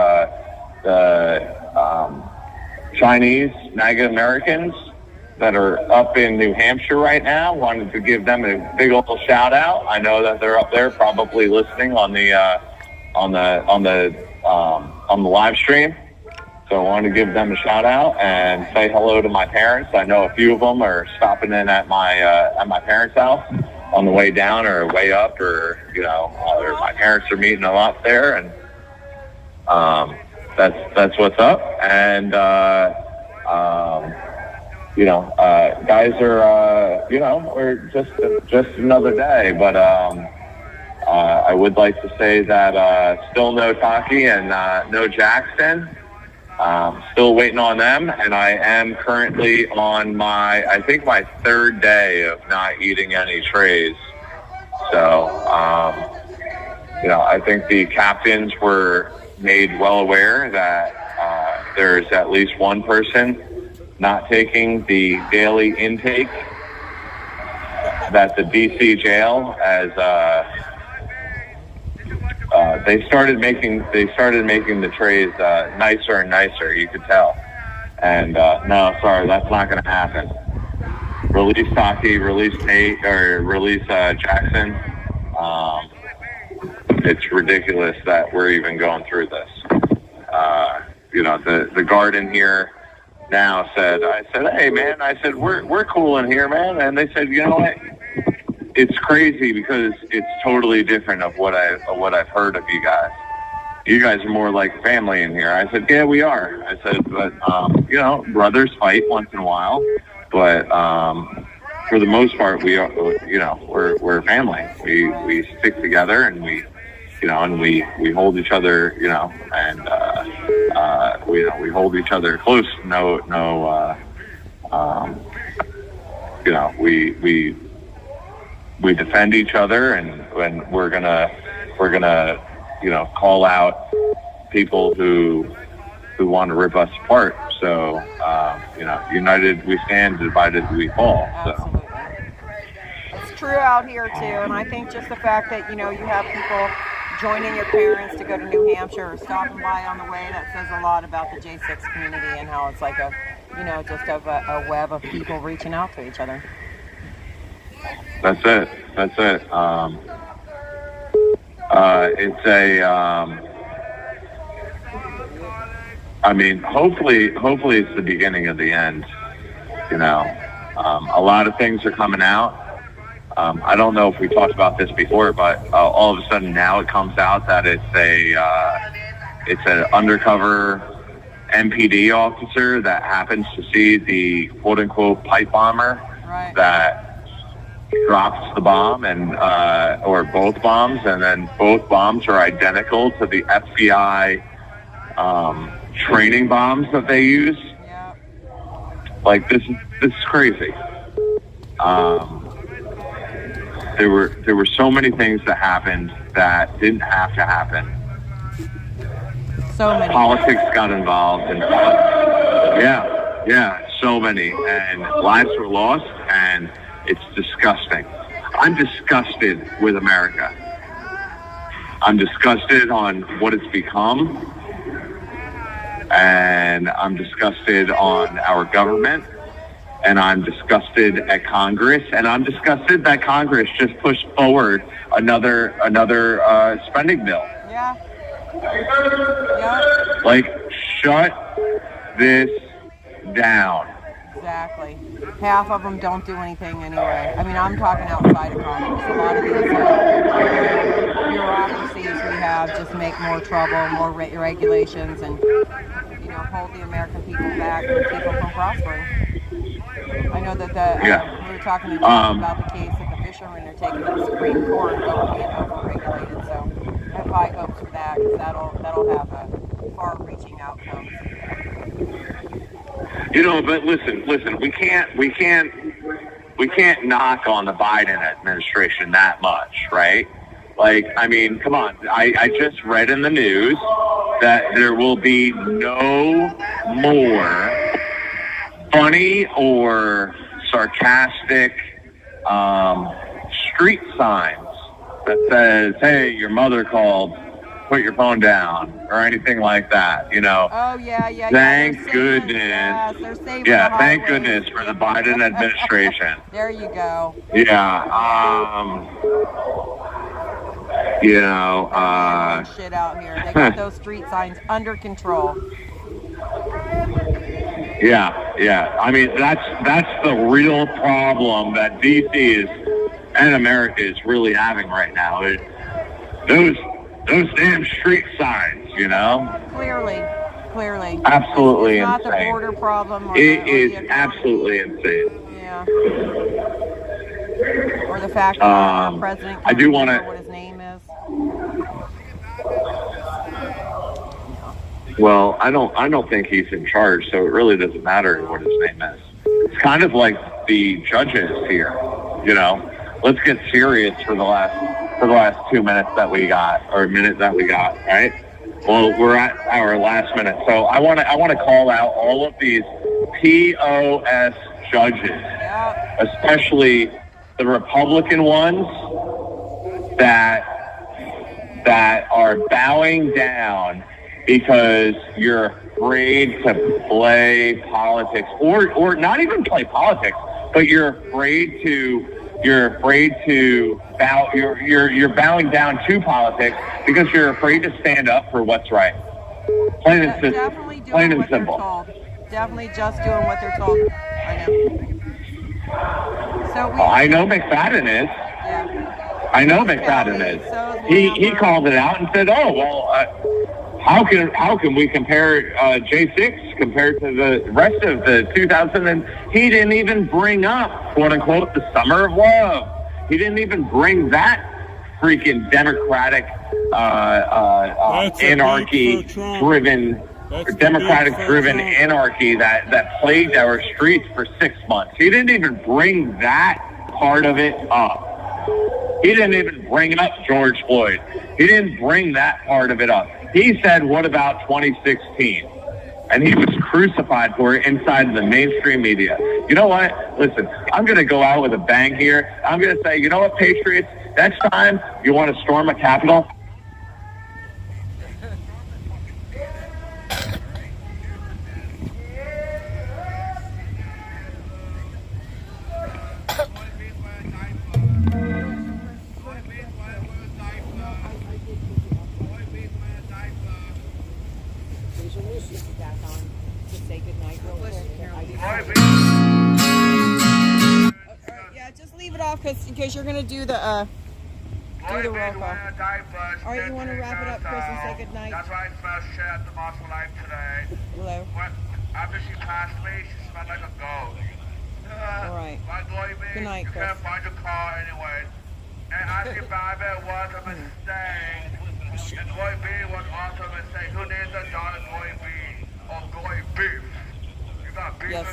Chinese MAGA Americans that are up in New Hampshire right now. Wanted to give them a big old shout out. I know that they're up there probably listening on the live stream. So I wanted to give them a shout out and say hello to my parents. I know a few of them are stopping in at my parents' house on the way down or way up, or or my parents are meeting them up there, and that's what's up. And guys are we're just another day, but I would like to say that still no Taki and no Jackson. Still waiting on them, and I am currently on my third day of not eating any trays. So, I think the captains were made well aware that there's at least one person not taking the daily intake that the DC jail as they started making the trays nicer and nicer. You could tell. And no, sorry, that's not going to happen. Release Saki, release Tate, or release Jackson. It's ridiculous that we're even going through this. The guard in here now said, hey man, we're cool in here, man. And they said, you know what? It's crazy because it's totally different of what I've heard of you guys. You guys are more like family in here. I said, yeah, we are. I said, but brothers fight once in a while, but for the most part, we are, we're family. We stick together and we hold each other, and we hold each other close. We defend each other, and we're gonna call out people who want to rip us apart. So united we stand, divided we fall. So. It's true out here too, and I think just the fact that you have people joining your parents to go to New Hampshire or stopping by on the way, that says a lot about the J6 community and how it's like a web of people reaching out to each other. That's it. It's a. Hopefully it's the beginning of the end. A lot of things are coming out. I don't know if we talked about this before, but all of a sudden now it comes out that it's an undercover MPD officer that happens to see the quote-unquote pipe bomber that drops the bomb or both bombs, and then both bombs are identical to the FBI training bombs that they use. Yeah. Like this is crazy. There were so many things that happened that didn't have to happen. So many. Politics got involved, and so many, and lives were lost, and it's disgusting. I'm disgusted with America. I'm disgusted on what it's become, and I'm disgusted on our government. And I'm disgusted at Congress, and I'm disgusted that Congress just pushed forward another spending bill. Yeah. Like, shut this down. Exactly. Half of them don't do anything anyway. I'm talking outside of Congress. A lot of these bureaucracies we have just make more trouble, more regulations, and hold the American people back and keep them from prospering. I know that we were talking to John about the case that the fishermen are taking to the Supreme Court about being overregulated. So I have high hopes for that, because that'll have far-reaching outcomes. But listen, we can't knock on the Biden administration that much, right? Come on. I just read in the news that there will be no more funny or sarcastic street signs that says, hey, your mother called, put your phone down, or anything like that, Oh, yeah. Thank goodness. Thank goodness for the Biden administration. There you go. Yeah. Shit out here. They got those street signs under control. Yeah. That's the real problem that DC and America is really having right now. Those damn street signs, Clearly. Absolutely it's insane. Not the border problem. It is absolutely insane. Yeah. Or the fact that our president can't remember what his name is. Well, I don't think he's in charge, so it really doesn't matter what his name is. It's kind of like the judges here, let's get serious for the last 2 minutes that we got, or minute that we got, right? Well, we're at our last minute, so I want to call out all of these POS judges, especially the Republican ones that are bowing down because you're afraid to play politics, or not even play politics, but you're afraid to bow. You're bowing down to politics because you're afraid to stand up for what's right. Plain and simple. Plain and simple. Definitely just doing what they're told. I know. So I know McFadden is. Yeah. I know McFadden is. He called it out and said, "Oh well, how can we compare J6 compared to the rest of the 2000?" And he didn't even bring up, quote unquote, the Summer of Love. He didn't even bring that freaking Democratic anarchy-driven. Democratic-driven anarchy that plagued our streets for 6 months. He didn't even bring that part of it up. He didn't even bring up George Floyd. He didn't bring that part of it up. He said, what about 2016? And he was crucified for it inside the mainstream media. You know what? Listen, I'm going to go out with a bang here. I'm going to say, you know what, Patriots? Next time you want to storm a Capitol, yeah, just leave it off because you're gonna do the roll call. All right, you want to wrap it up, Chris, and say good night? That's why I smashed shit at the Muscle Life today. Hello. After she passed me, she smelled like a ghost. All right. Good night, You Chris. can't find your car anyway. And asking Bobby was a mistake. And Goy B was also a mistake. Who needs a dollar Goy B or Goy beef? You got beef in there?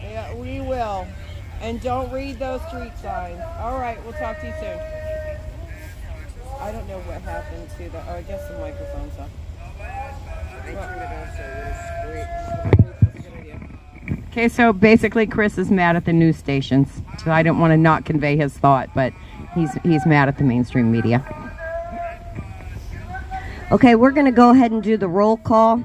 Yeah, we will. And don't read those street signs. All right, we'll talk to you soon. I don't know what happened to the. Oh, I guess the microphone's off. Okay, so basically Chris is mad at the news stations. So I don't want to not convey his thought, but he's mad at the mainstream media. Okay, we're going to go ahead and do the roll call.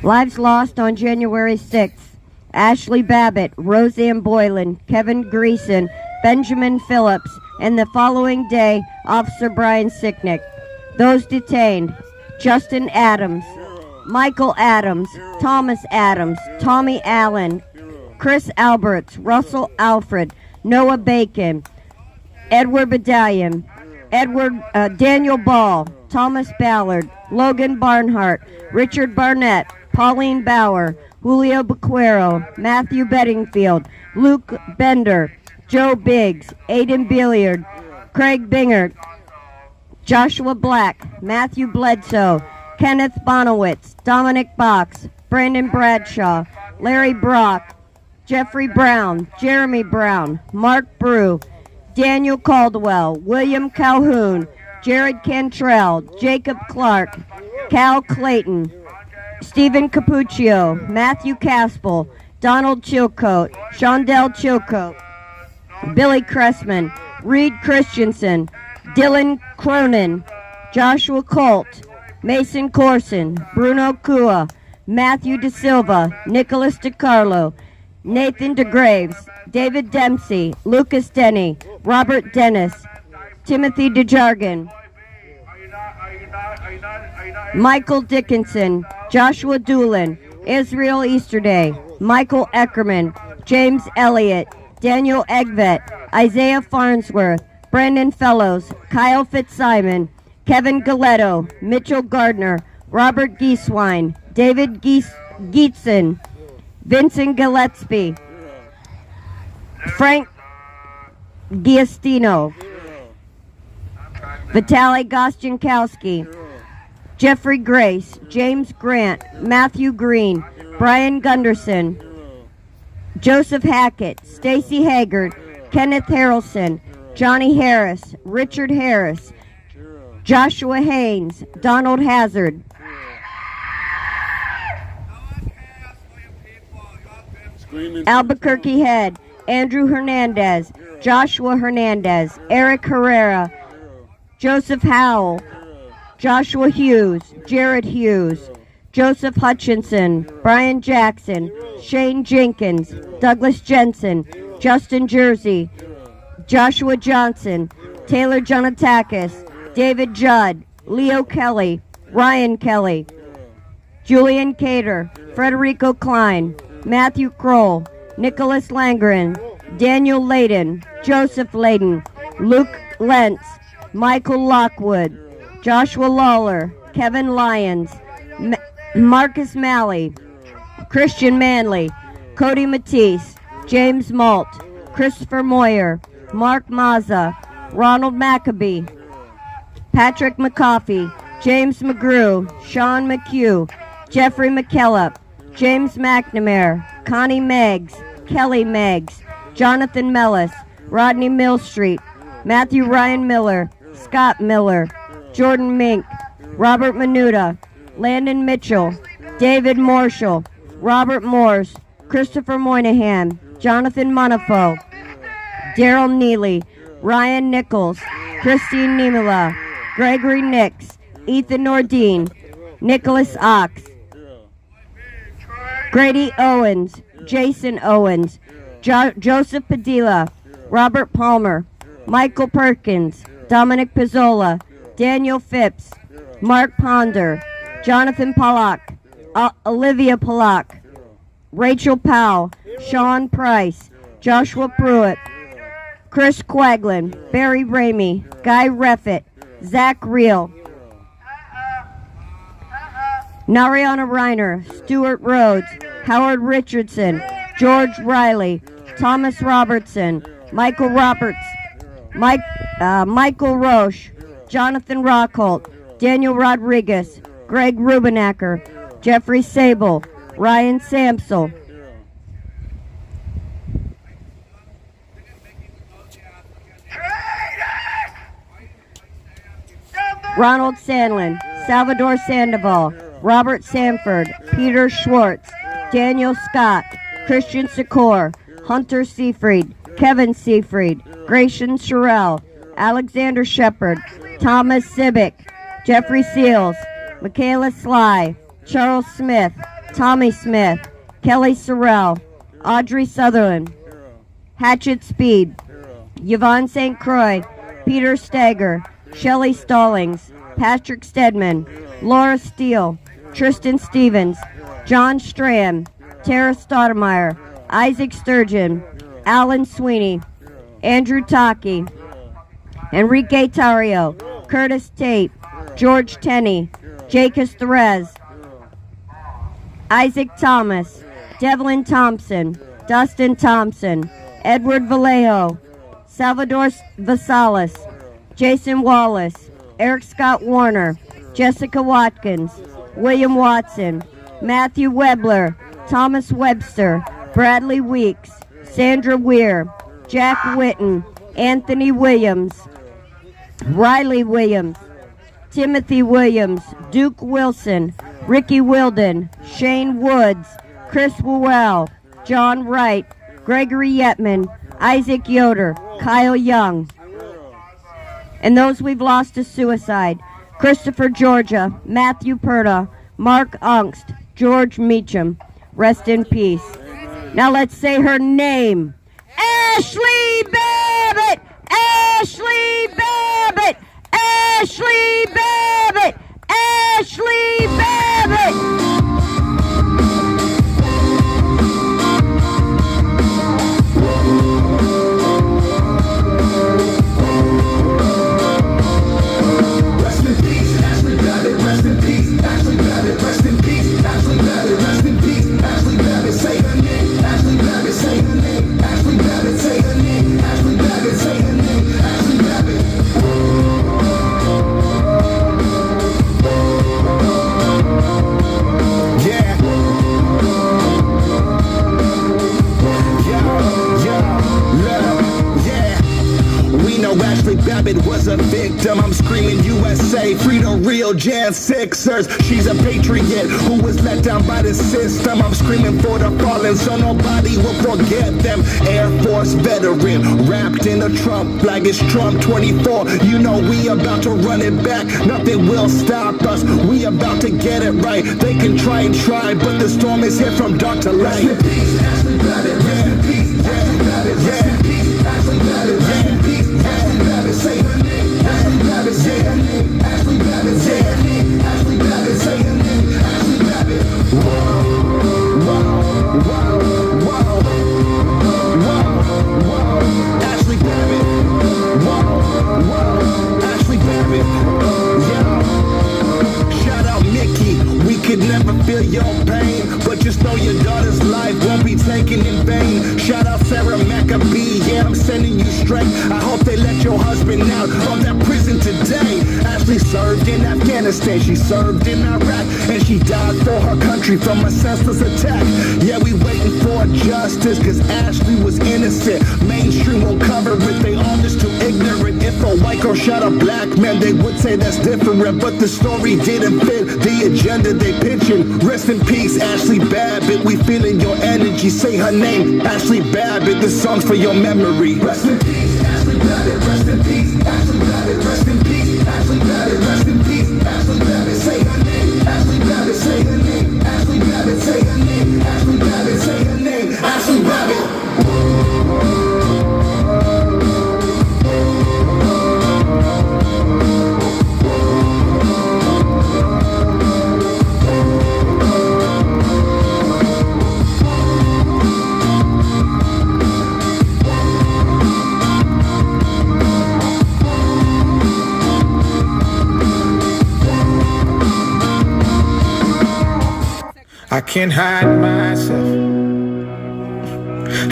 Lives lost on January 6th. Ashley Babbitt, Roseanne Boylan, Kevin Greason, Benjamin Phillips, and the following day, Officer Brian Sicknick. Those detained: Justin Adams, Michael Adams, Thomas Adams, Tommy Allen, Chris Alberts, Russell Alfred, Noah Bacon, Edward Badalion, Daniel Ball, Thomas Ballard, Logan Barnhart, Richard Barnett, Pauline Bauer, Julio Bequero, Matthew Bedingfield, Luke Bender, Joe Biggs, Aiden Billiard, Craig Bingert, Joshua Black, Matthew Bledsoe, Kenneth Bonowitz, Dominic Box, Brandon Bradshaw, Larry Brock, Jeffrey Brown, Jeremy Brown, Mark Brew, Daniel Caldwell, William Calhoun, Jared Cantrell, Jacob Clark, Cal Clayton, Stephen Capuccio, Matthew Caspel, Donald Chilcote, Shondell Chilcote, Billy Cressman, Reed Christensen, Dylan Cronin, Joshua Colt, Mason Corson, Bruno Kua, Matthew De Silva, Nicholas DeCarlo, Nathan DeGraves, David Dempsey, Lucas Denny, Robert Dennis, Timothy DeJargan, Michael Dickinson, Joshua Doolin, Israel Easterday, Michael Eckerman, James Elliott, Daniel Egvet, Isaiah Farnsworth, Brandon Fellows, Kyle Fitzsimon, Kevin Galetto, Mitchell Gardner, Robert Gieswine, David Geetson, Vincent Gillespie, Frank Giustino, Vitaly Gostinkowski, Jeffrey Grace, James Grant, Matthew Green, Brian Gunderson, Joseph Hackett, Stacy Haggard, Kenneth Harrelson, Johnny Harris, Richard Harris, Joshua Haynes, Donald Hazard, Albuquerque Head, Andrew Hernandez, Joshua Hernandez, Eric Herrera, Joseph Howell, Joshua Hughes, Jared Hughes, Joseph Hutchinson, Brian Jackson, Shane Jenkins, Douglas Jensen, Justin Jersey, Joshua Johnson, Taylor Jonatakis, David Judd, Leo Kelly, Ryan Kelly, Julian Cater, Frederico Klein, Matthew Kroll, Nicholas Langren, Daniel Layden, Joseph Layden, Luke Lentz, Michael Lockwood, Joshua Lawler, Kevin Lyons, Marcus Malley, Christian Manley, Cody Matisse, James Malt, Christopher Moyer, Mark Mazza, Ronald Maccabee, Patrick McCoffey, James McGrew, Sean McHugh, Jeffrey McKillop, James McNamara, Connie Meggs, Kelly Meggs, Jonathan Mellis, Rodney Millstreet, Matthew Ryan Miller, Scott Miller, Jordan Mink, Robert Menuda, Landon Mitchell, David Marshall, Robert Morse, Christopher Moynihan, Jonathan Monifo, Daryl Neely, Ryan Nichols, Christine Nimila, Gregory Nix, Ethan Nordine, Nicholas Ox, Grady Owens, Jason Owens, Joseph Padilla, Robert Palmer, Michael Perkins, Dominic Pizzola, Daniel Phipps, Mark Ponder, Jonathan Pollock, Olivia Pollock, Rachel Powell, Sean Price, Joshua Pruitt, Chris Quaglin, Barry Ramey, Guy Reffitt, Zach Reel, Nariana Reiner, Stuart Rhodes, Howard Richardson, George Riley, Thomas Robertson, Michael Roberts, Michael Roche, Jonathan Rockholt, Daniel Rodriguez, Greg Rubenacker, Jeffrey Sable, Ryan Samsel, Ronald Sandlin, Salvador Sandoval, Robert Sanford, Peter Schwartz, Daniel Scott, Christian Secor, Hunter Seafried, Kevin Seafried, Gratian Sherrill, Alexander Shepard, Thomas Sibick, Jeffrey Seals, Michaela Sly, Charles Smith, Tommy Smith, Kelly Sorrell, Audrey Sutherland, Hatchet Speed, Yvonne St. Croix, Peter Stager, Shelley Stallings, Patrick Stedman, Laura Steele, Tristan Stevens, John Strand, Tara Stoudemire, Isaac Sturgeon, Alan Sweeney, Andrew Taki, Enrique Tario, Curtis Tate, George Tenney, Jacobs Therese, Isaac Thomas, Devlin Thompson, Dustin Thompson, Edward Vallejo, Salvador Vasalis, Jason Wallace, Eric Scott Warner, Jessica Watkins, William Watson, Matthew Webler, Thomas Webster, Bradley Weeks, Sandra Weir, Jack Witten, Anthony Williams, Riley Williams, Timothy Williams, Duke Wilson, Ricky Wilden, Shane Woods, Chris Wowell, John Wright, Gregory Yetman, Isaac Yoder, Kyle Young. And those we've lost to suicide: Christopher Georgia, Matthew Perda, Mark Ungst, George Meacham. Rest in peace. Now let's say her name. Ashley Babbitt! Ashley Babbitt! Ashley Babbitt! Ashley Babbitt! Rest in peace, Ashley Babbitt. Rest in peace, Ashley Babbitt. Rest in peace, Ashley Babbitt. Rest in peace, Ashley Babbitt. Say her name, Ashley Babbitt. Say her name, Ashley Babbitt. Say her name, Ashley Babbitt. Say her name, Ashley Babbitt. real Jan Sixers. She's a patriot who was let down by the system. I'm screaming for the fallen so nobody will forget them. Air Force veteran, wrapped in a Trump flag. It's Trump 24. You know we about to run it back. Nothing will stop us. We about to get it right. They can try and try, but the storm is here from dark to light. Rest in peace, Ashley Babbitt. Rest in peace, Ashley Babbitt. Rest in peace, Ashley Babbitt. Rest in peace, Ashley Babbitt. Say her name, Ashley Babbitt. Say her name, Ashley Babbitt. Say her name, Ashley Babbitt. Say her name, Ashley Babbitt. Whoa, whoa, whoa, whoa, whoa, whoa. Ashley Babbitt. Whoa, whoa, Ashley Babbitt. Yeah. Shout out Mickey. We could never feel your pain, but just know your daughter's life won't be taken in vain. Shout out Sarah McAbee, yeah, I'm sending you straight. I hope they let your husband out of that prison today. Ashley served in Afghanistan, she served in Iraq, and she died for her country from a senseless attack. Yeah, we waiting for justice, cause Ashley was innocent. Mainstream won't cover it, they all just too ignorant. If a white girl shot a black man, they would say that's different, but the story didn't fit the agenda they pitching. Rest in peace, Ashley Babbitt. We feeling your energy. Say her name, Ashley Babbitt. This song's for your memory. Rest in peace, Ashley Babbitt. Rest in peace, Ashley Babbitt. Rest in peace, Ashley Babbitt. Rest in peace, Ashley Babbitt. Say her name, Ashley Babbitt. Say her name, Ashley Babbitt. Say her name, Ashley Babbitt. Say her name, Ashley Babbitt. I can't hide myself.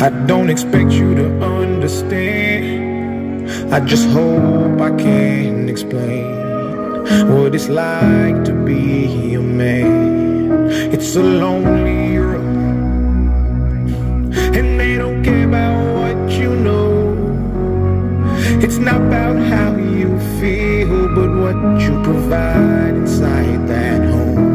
I don't expect you to understand. I just hope I can explain what it's like to be a man. It's a lonely road, and they don't care about what you know. It's not about how you feel, but what you provide inside that home.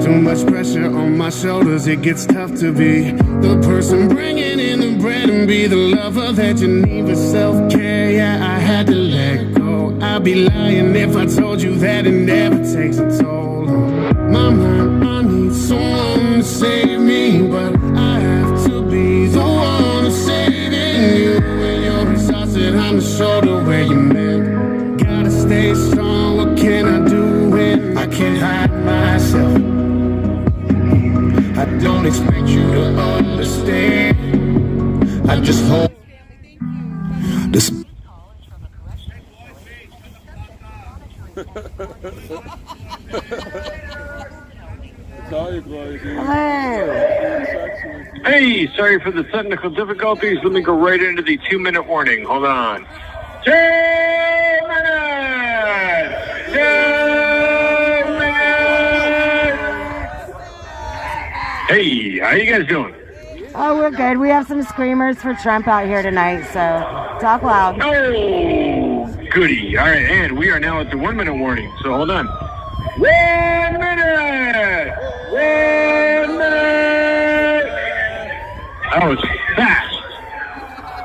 Too much pressure on my shoulders, it gets tough to be the person bringing in the bread and be the lover that you need for self-care. Yeah, I had to let go. I'd be lying if I told you that it never takes a toll on my mind. I need someone to save me, but I have to be the one to save you. When you're exhausted on the shoulder where you met. Gotta stay strong, what can I do when I can't hide myself? I don't expect you to understand. I just hope this. Hey, sorry for the technical difficulties. Let me go right into the 2-minute warning. Hold on. 2 minutes! 2 minutes! Hey, how you guys doing? Oh, we're good. We have some screamers for Trump out here tonight, so talk loud. Oh, goody. All right, and we are now at the 1-minute warning, so hold on. 1 minute! 1 minute! That was fast.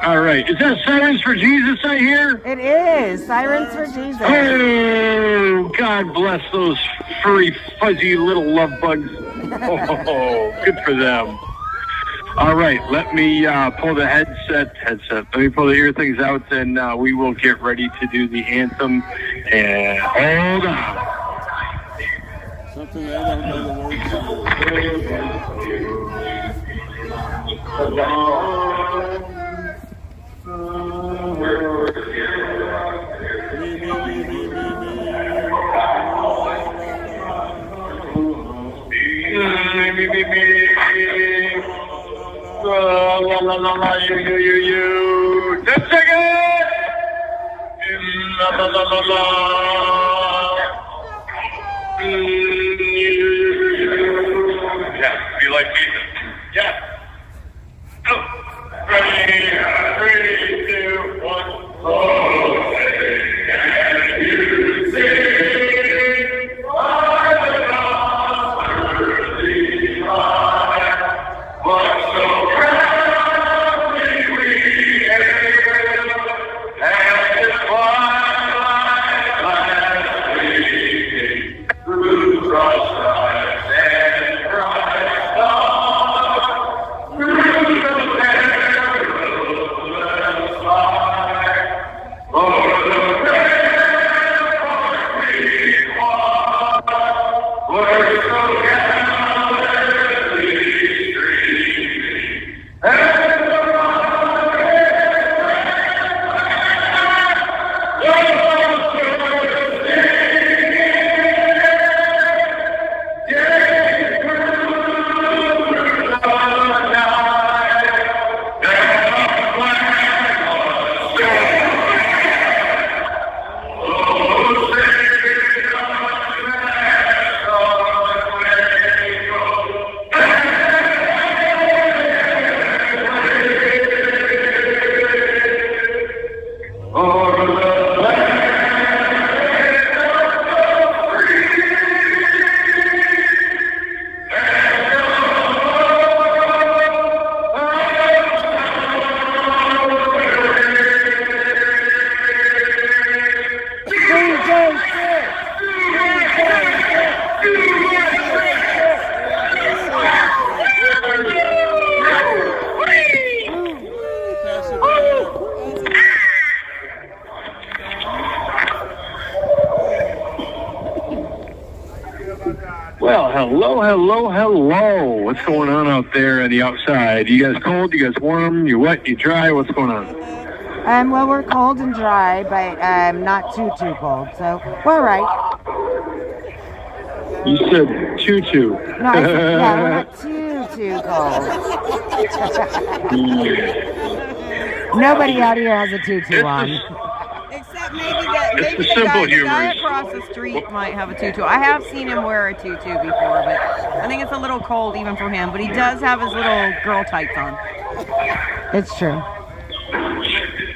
All right. Is that Sirens for Jesus I hear? It is. Sirens for Jesus. Oh, God bless those furry, fuzzy little love bugs. Oh, good for them. All right. Let me pull the headset. Let me pull the ear things out, and we will get ready to do the anthem. And hold on. Something I don't know the words You. 10 seconds. Yeah, be like Jesus. Yeah. Oh. Ready? 3, 2, 1. Oh, and you say. Well, hello. What's going on out there on the outside? You guys cold? You guys warm? You wet? You dry? What's going on? Well, we're cold and dry, but not too cold, so we're all right. You said tutu. No, I said, yeah, we're not too cold. Nobody out here has a tutu on. Except maybe that It's maybe the the simple guy humors. across the street might have a tutu. I have seen him wear a tutu before, but I think it's a little cold even for him. But he does have his little girl tights on. It's true.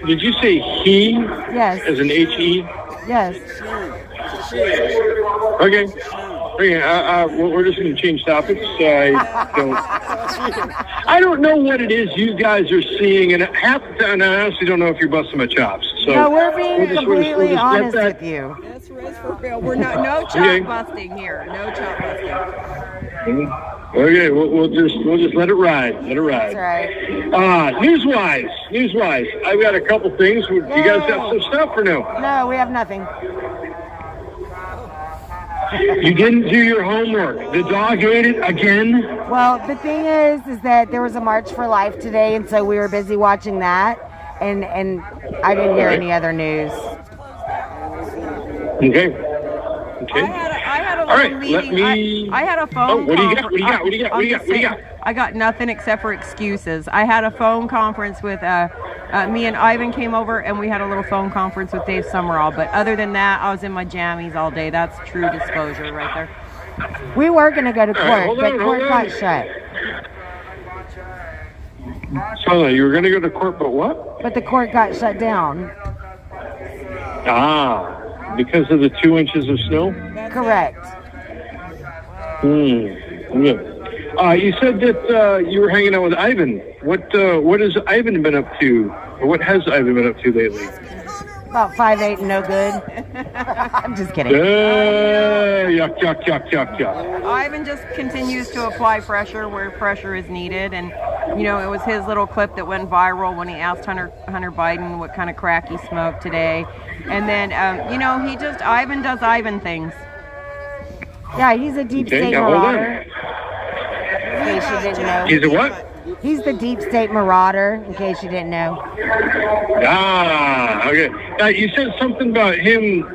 Did you say he? Yes. As an H-E? Yes. Okay. We're just going to change topics. I don't know what it is you guys are seeing, and half the time I honestly don't know if you're busting my chops. So No, we're being completely we'll just honest let with you. That's for real. We're not no chop Okay. busting here. No chop busting. Okay, we'll just let it ride. Let it ride. That's right. Newswise, I've got a couple things. You guys got some stuff or no? No, we have nothing. You didn't do your homework. The dog ate it again. Well, the thing is that there was a March for Life today, and so we were busy watching that, and I didn't hear any other news. Okay. I had a All right, little let meeting. me. I had a phone. Oh, what do you got? What do you got? What do you got? What do you got? What do you got? I got nothing except for excuses. I had a phone conference with me and Ivan came over, and we had a little phone conference with Dave Summerall. But other than that, I was in my jammies all day. That's true disclosure right there. We were going to go to court, All right, hold but on, court hold got on. shut. So you were going to go to court, but what? But the court got shut down. Because of the 2 inches of snow? Correct. Yeah. You said that you were hanging out with Ivan. What has Ivan been up to? Or what has Ivan been up to lately? About 5'8" and no good. I'm just kidding. Yuck. Ivan just continues to apply pressure where pressure is needed, and it was his little clip that went viral when he asked Hunter Biden what kind of crack he smoked today, and then Ivan does Ivan things. Yeah, he's a deep state marauder. In case you didn't know. He's a what? He's the deep state marauder, in case you didn't know. Okay. You said something about him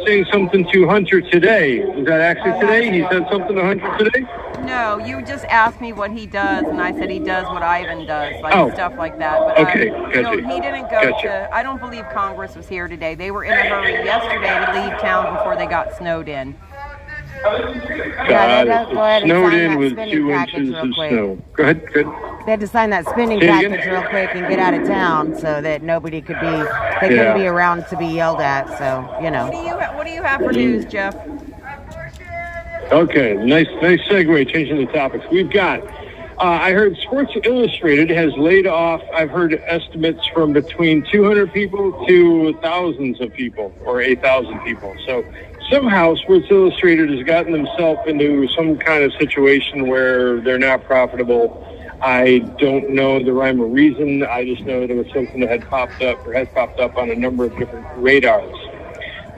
saying something to Hunter today. Was that actually today? He said something to Hunter today? No, you just asked me what he does, and I said he does what Ivan does, like stuff like that. But okay, gotcha. he didn't go to. I don't believe Congress was here today. They were in a hurry yesterday to leave town before they got snowed in. Got it. Snowed in with 2 inches of snow. Go ahead. Good. They had to sign that spending package real quick and get out of town so that nobody could be. They couldn't be around to be yelled at. So What do you have for news, Jeff? Okay, nice segue, changing the topics. We've got, I heard Sports Illustrated has laid off, I've heard estimates from between 200 people to thousands of people, or 8,000 people. So somehow Sports Illustrated has gotten themselves into some kind of situation where they're not profitable. I don't know the rhyme or reason. I just know there was something that had popped up or has popped up on a number of different radars.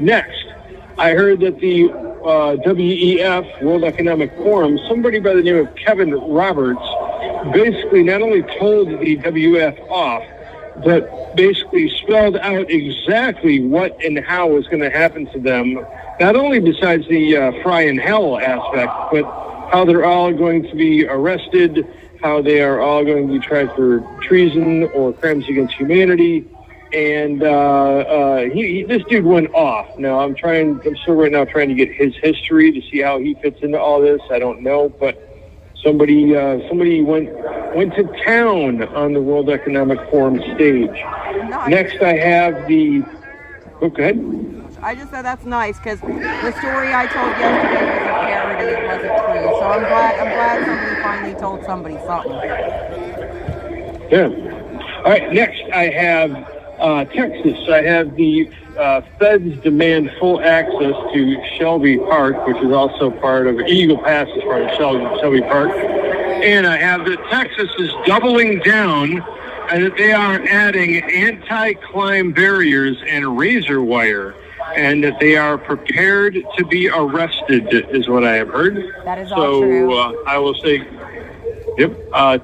Next, I heard that the WEF, World Economic Forum, somebody by the name of Kevin Roberts, basically not only told the WEF off, but basically spelled out exactly what and how was going to happen to them, not only besides the fry in hell aspect, but how they're all going to be arrested, how they are all going to be tried for treason or crimes against humanity. And this dude went off. Now I'm still right now trying to get his history to see how he fits into all this. I don't know, but somebody went to town on the World Economic Forum stage. Nice. Next, I have the. Oh, go ahead. I just said that's nice because the story I told yesterday was a parody. It wasn't true. So I'm glad somebody finally told somebody something. Yeah. All right. Next, I have Texas. I have the feds demand full access to Shelby Park, which is also part of Eagle Pass, is part of Shelby Park. And I have that Texas is doubling down and that they are adding anti-climb barriers and razor wire and that they are prepared to be arrested, is what I have heard. That is all true. So I will say,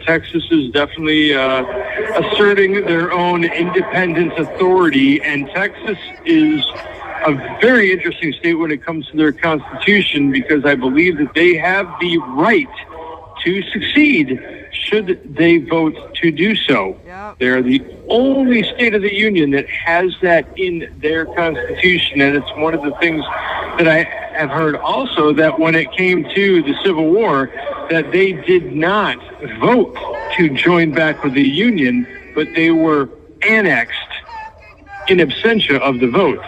Texas is definitely asserting their own independent authority, and Texas is a very interesting state when it comes to their constitution, because I believe that they have the right to succeed should they vote to do so. They're the only state of the union that has that in their constitution, and it's one of the things that I have heard also, that when it came to the Civil War, that they did not vote to join back with the union, but they were annexed in absentia of the vote.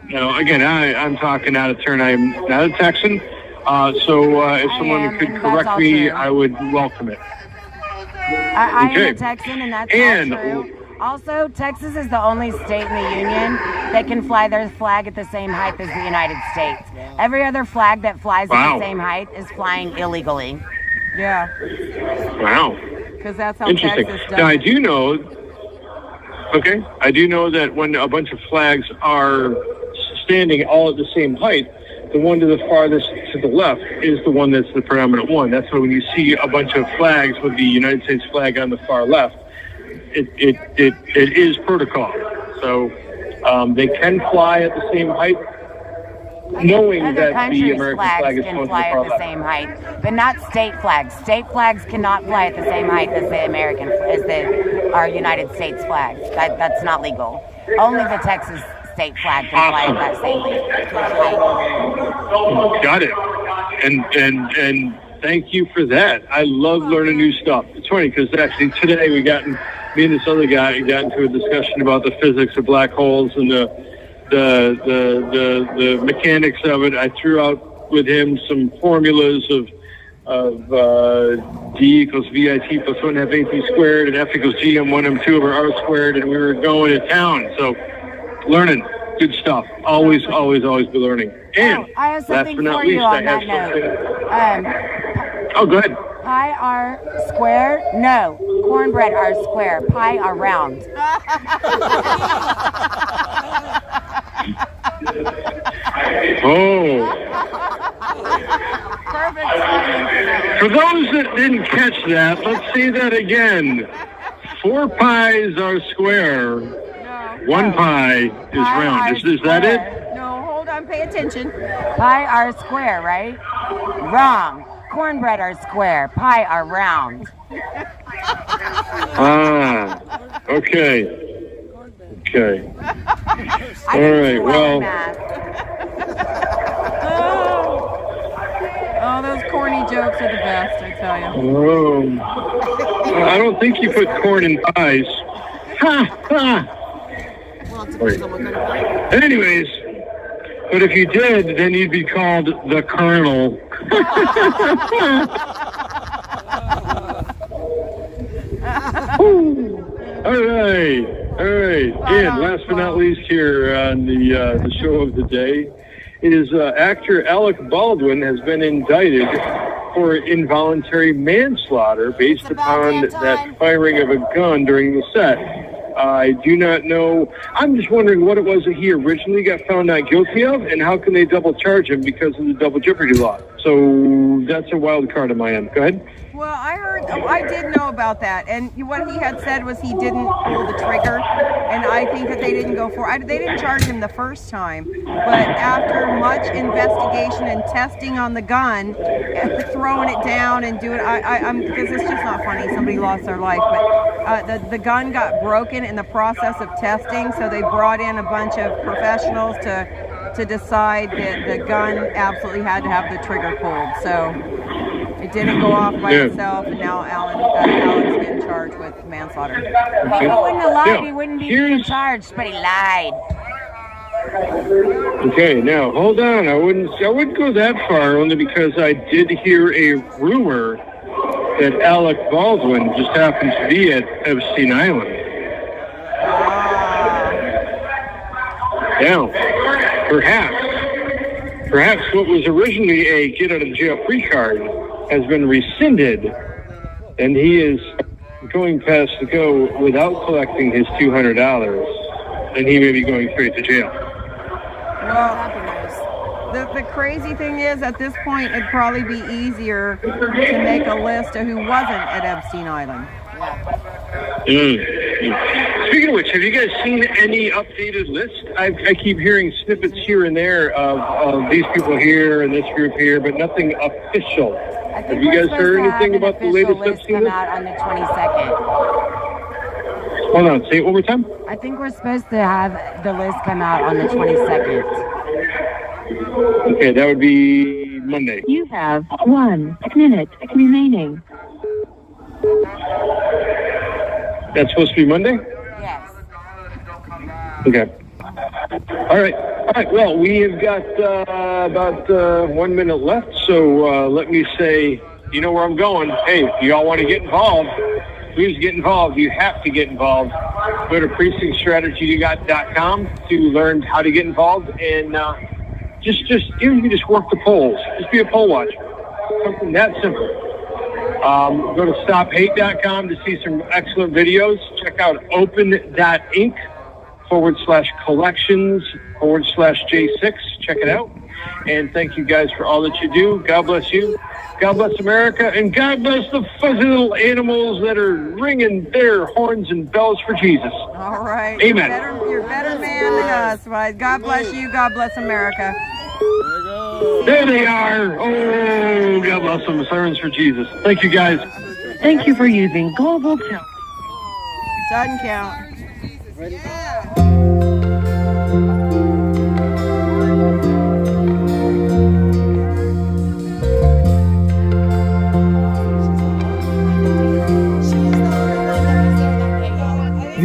Now, again, I'm talking out of turn. I'm not a Texan, so if someone could correct me, I would welcome it. I am a Texan, and that's all true. Also, Texas is the only state in the union that can fly their flag at the same height as the United States. Every other flag that flies at the same height is flying illegally. Yeah. Wow. Because that's how Interesting. Texas does Now, I it. do know that when a bunch of flags are standing all at the same height, the one to the farthest to the left is the one that's the predominant one. That's why when you see a bunch of flags with the United States flag on the far left, it is protocol. So they can fly at the same height, knowing Other that the countries' American flags flag is can going to the fly far at the left. same height, but not state flags. State flags cannot fly at the same height as our United States flag. That's not legal. Only the Texas state flag can fly at that same height. Got it. And thank you for that. I love learning new stuff. It's funny because actually today me and this other guy got into a discussion about the physics of black holes and the mechanics of it. I threw out with him some formulas of D equals VIT plus 1/2 AT squared, and F equals GM 1M2 over R squared, and we were going to town. So learning good stuff. Always be learning. And I have last something but not for least, you on I have that note. Oh, go ahead. Pi are square? No. Cornbread are square. Pi are round. Oh. For those that didn't catch that, let's say that again. 4 pies are square. 1 pie is round. Is that it? No, hold on, pay attention. Pi are square, right? Wrong. Cornbread are square. Pi are round. Okay. All right, well. Oh, those corny jokes are the best, I tell you. I don't think you put corn in pies. Wait. Anyways, but if you did, then you'd be called the Colonel. All right. And last but not least here on the show of the day, it is actor Alec Baldwin has been indicted for involuntary manslaughter based upon that firing of a gun during the set. I do not know. I'm just wondering what it was that he originally got found not guilty of, and how can they double charge him because of the double jeopardy law. So that's a wild card on my end. Go ahead. Well, I did know about that, and what he had said was he didn't pull the trigger, and I think that they didn't go for it. They didn't charge him the first time, but after much investigation and testing on the gun, throwing it down and doing because it's just not funny. Somebody lost their life, but the gun got broken in the process of testing, so they brought in a bunch of professionals to decide that the gun absolutely had to have the trigger pulled. So it didn't go off by itself, and now Alec's getting charged with manslaughter. If he wouldn't have lied, he wouldn't be being charged, but he lied. Okay, now hold on. I wouldn't go that far, only because I did hear a rumor that Alec Baldwin just happens to be at Epstein Island. Now, perhaps what was originally a get out of jail free card has been rescinded, and he is going past the go without collecting his $200, and he may be going straight to jail. The crazy thing is, at this point, it'd probably be easier to make a list of who wasn't at Epstein Island. Speaking of which, have you guys seen any updated list? I keep hearing snippets here and there of these people here and this group here, but nothing official. Have you guys heard anything about the latest Epstein list? Out on the 22nd. Hold on, say it one more time. I think we're supposed to have the list come out on the 22nd. Okay, that would be Monday. You have 1 minute remaining. That's supposed to be Monday? Yes. Okay. All right. Well, we have got about 1 minute left, so let me say, you know where I'm going. Hey, if you all want to get involved, please get involved. You have to get involved. Go to precinctstrategy.com to learn how to get involved, and just you can just work the polls. Just be a poll watcher. Something that simple. Go to stophate.com to see some excellent videos. Check out open.inc/collections/J6. Check it out. And thank you guys for all that you do. God bless you. God bless America. And God bless the fuzzy little animals that are ringing their horns and bells for Jesus. All right. Amen. You're a better man than us. Right? God bless you. God bless America. There they are. Oh, God bless them. Sermons for Jesus. Thank you, guys. Thank you for using Global Tel. Doesn't count.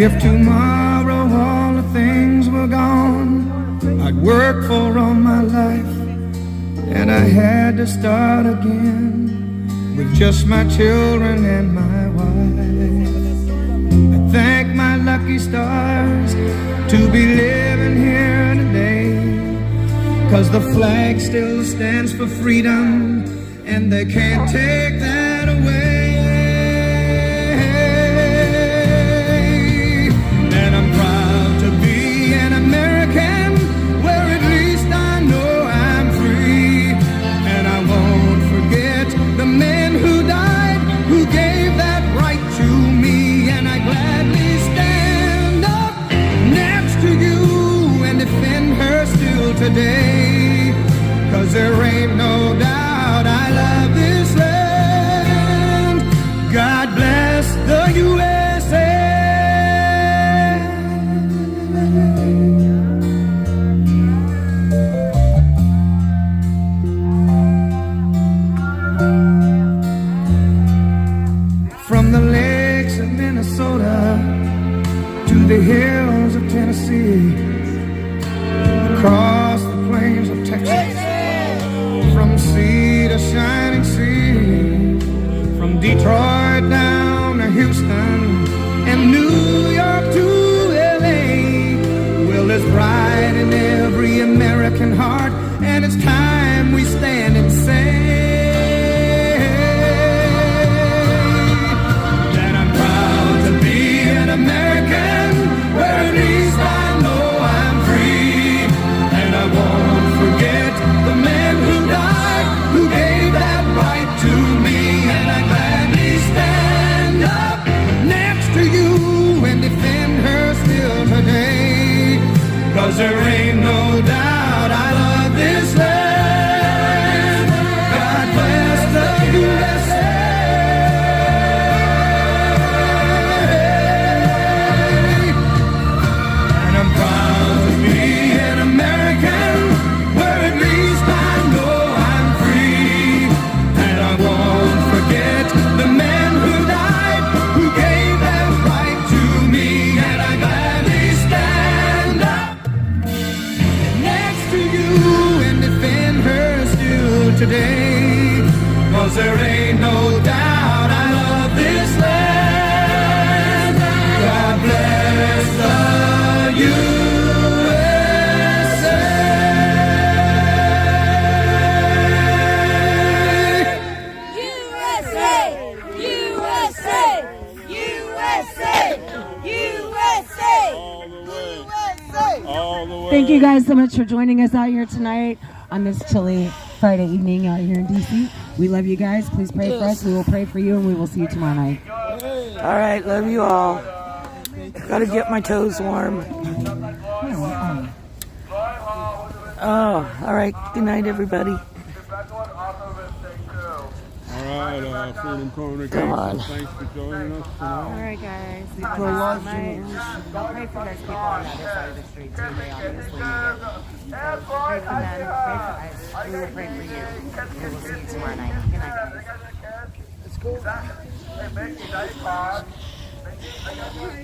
If tomorrow all the things were gone I'd worked for all my life, and I had to start again with just my children and my wife. I thank my lucky stars to be living here today, 'cause the flag still stands for freedom, and they can't take that away. And I'm proud to be an American, where at least I know I'm free. And I won't forget the men who died, who gave that right to me. And I gladly stand up next to you and defend her still today, 'cause there ain't no doubt I love this land. God bless the USA. From the lakes of Minnesota to the hills of Tennessee, across the plains of Texas, from sea to shining sea, from Detroit down to Houston and New York to LA. Well, there's pride in every American heart, and it's time we stand and say that I'm proud to be an American, where at least I know I'm free. And I won't forget the men who died, who gave that right to me. And I gladly stand up next to you and defend her still today, 'cause there ain't no doubt I love this land. God bless the USA. And I'm proud to be an American, where at least I know I'm free. And I won't forget the men who died, who gave that right to me. And I gladly stand up next to you and defend her still today, 'cause there ain't no doubt I love this land. God bless the USA. USA! USA! USA! USA! All the way. Thank you you guys so much for joining us out here tonight on this chilly Friday evening out here in DC. We love you guys. Please pray for us. We will pray for you, and we will see you tomorrow night. All right, love you all. Gotta get my toes warm. Oh, all right. Good night, everybody. All right, Freedom Communications, Come on. thanks for joining us tonight. All right, guys. Don't pray for those people on the other side of the street, too. They obviously need it. So pray for them. Pray for us. We will pray for you. We will see you tomorrow night. Good night, guys. It's cool. Hey, Mickey, nice pod.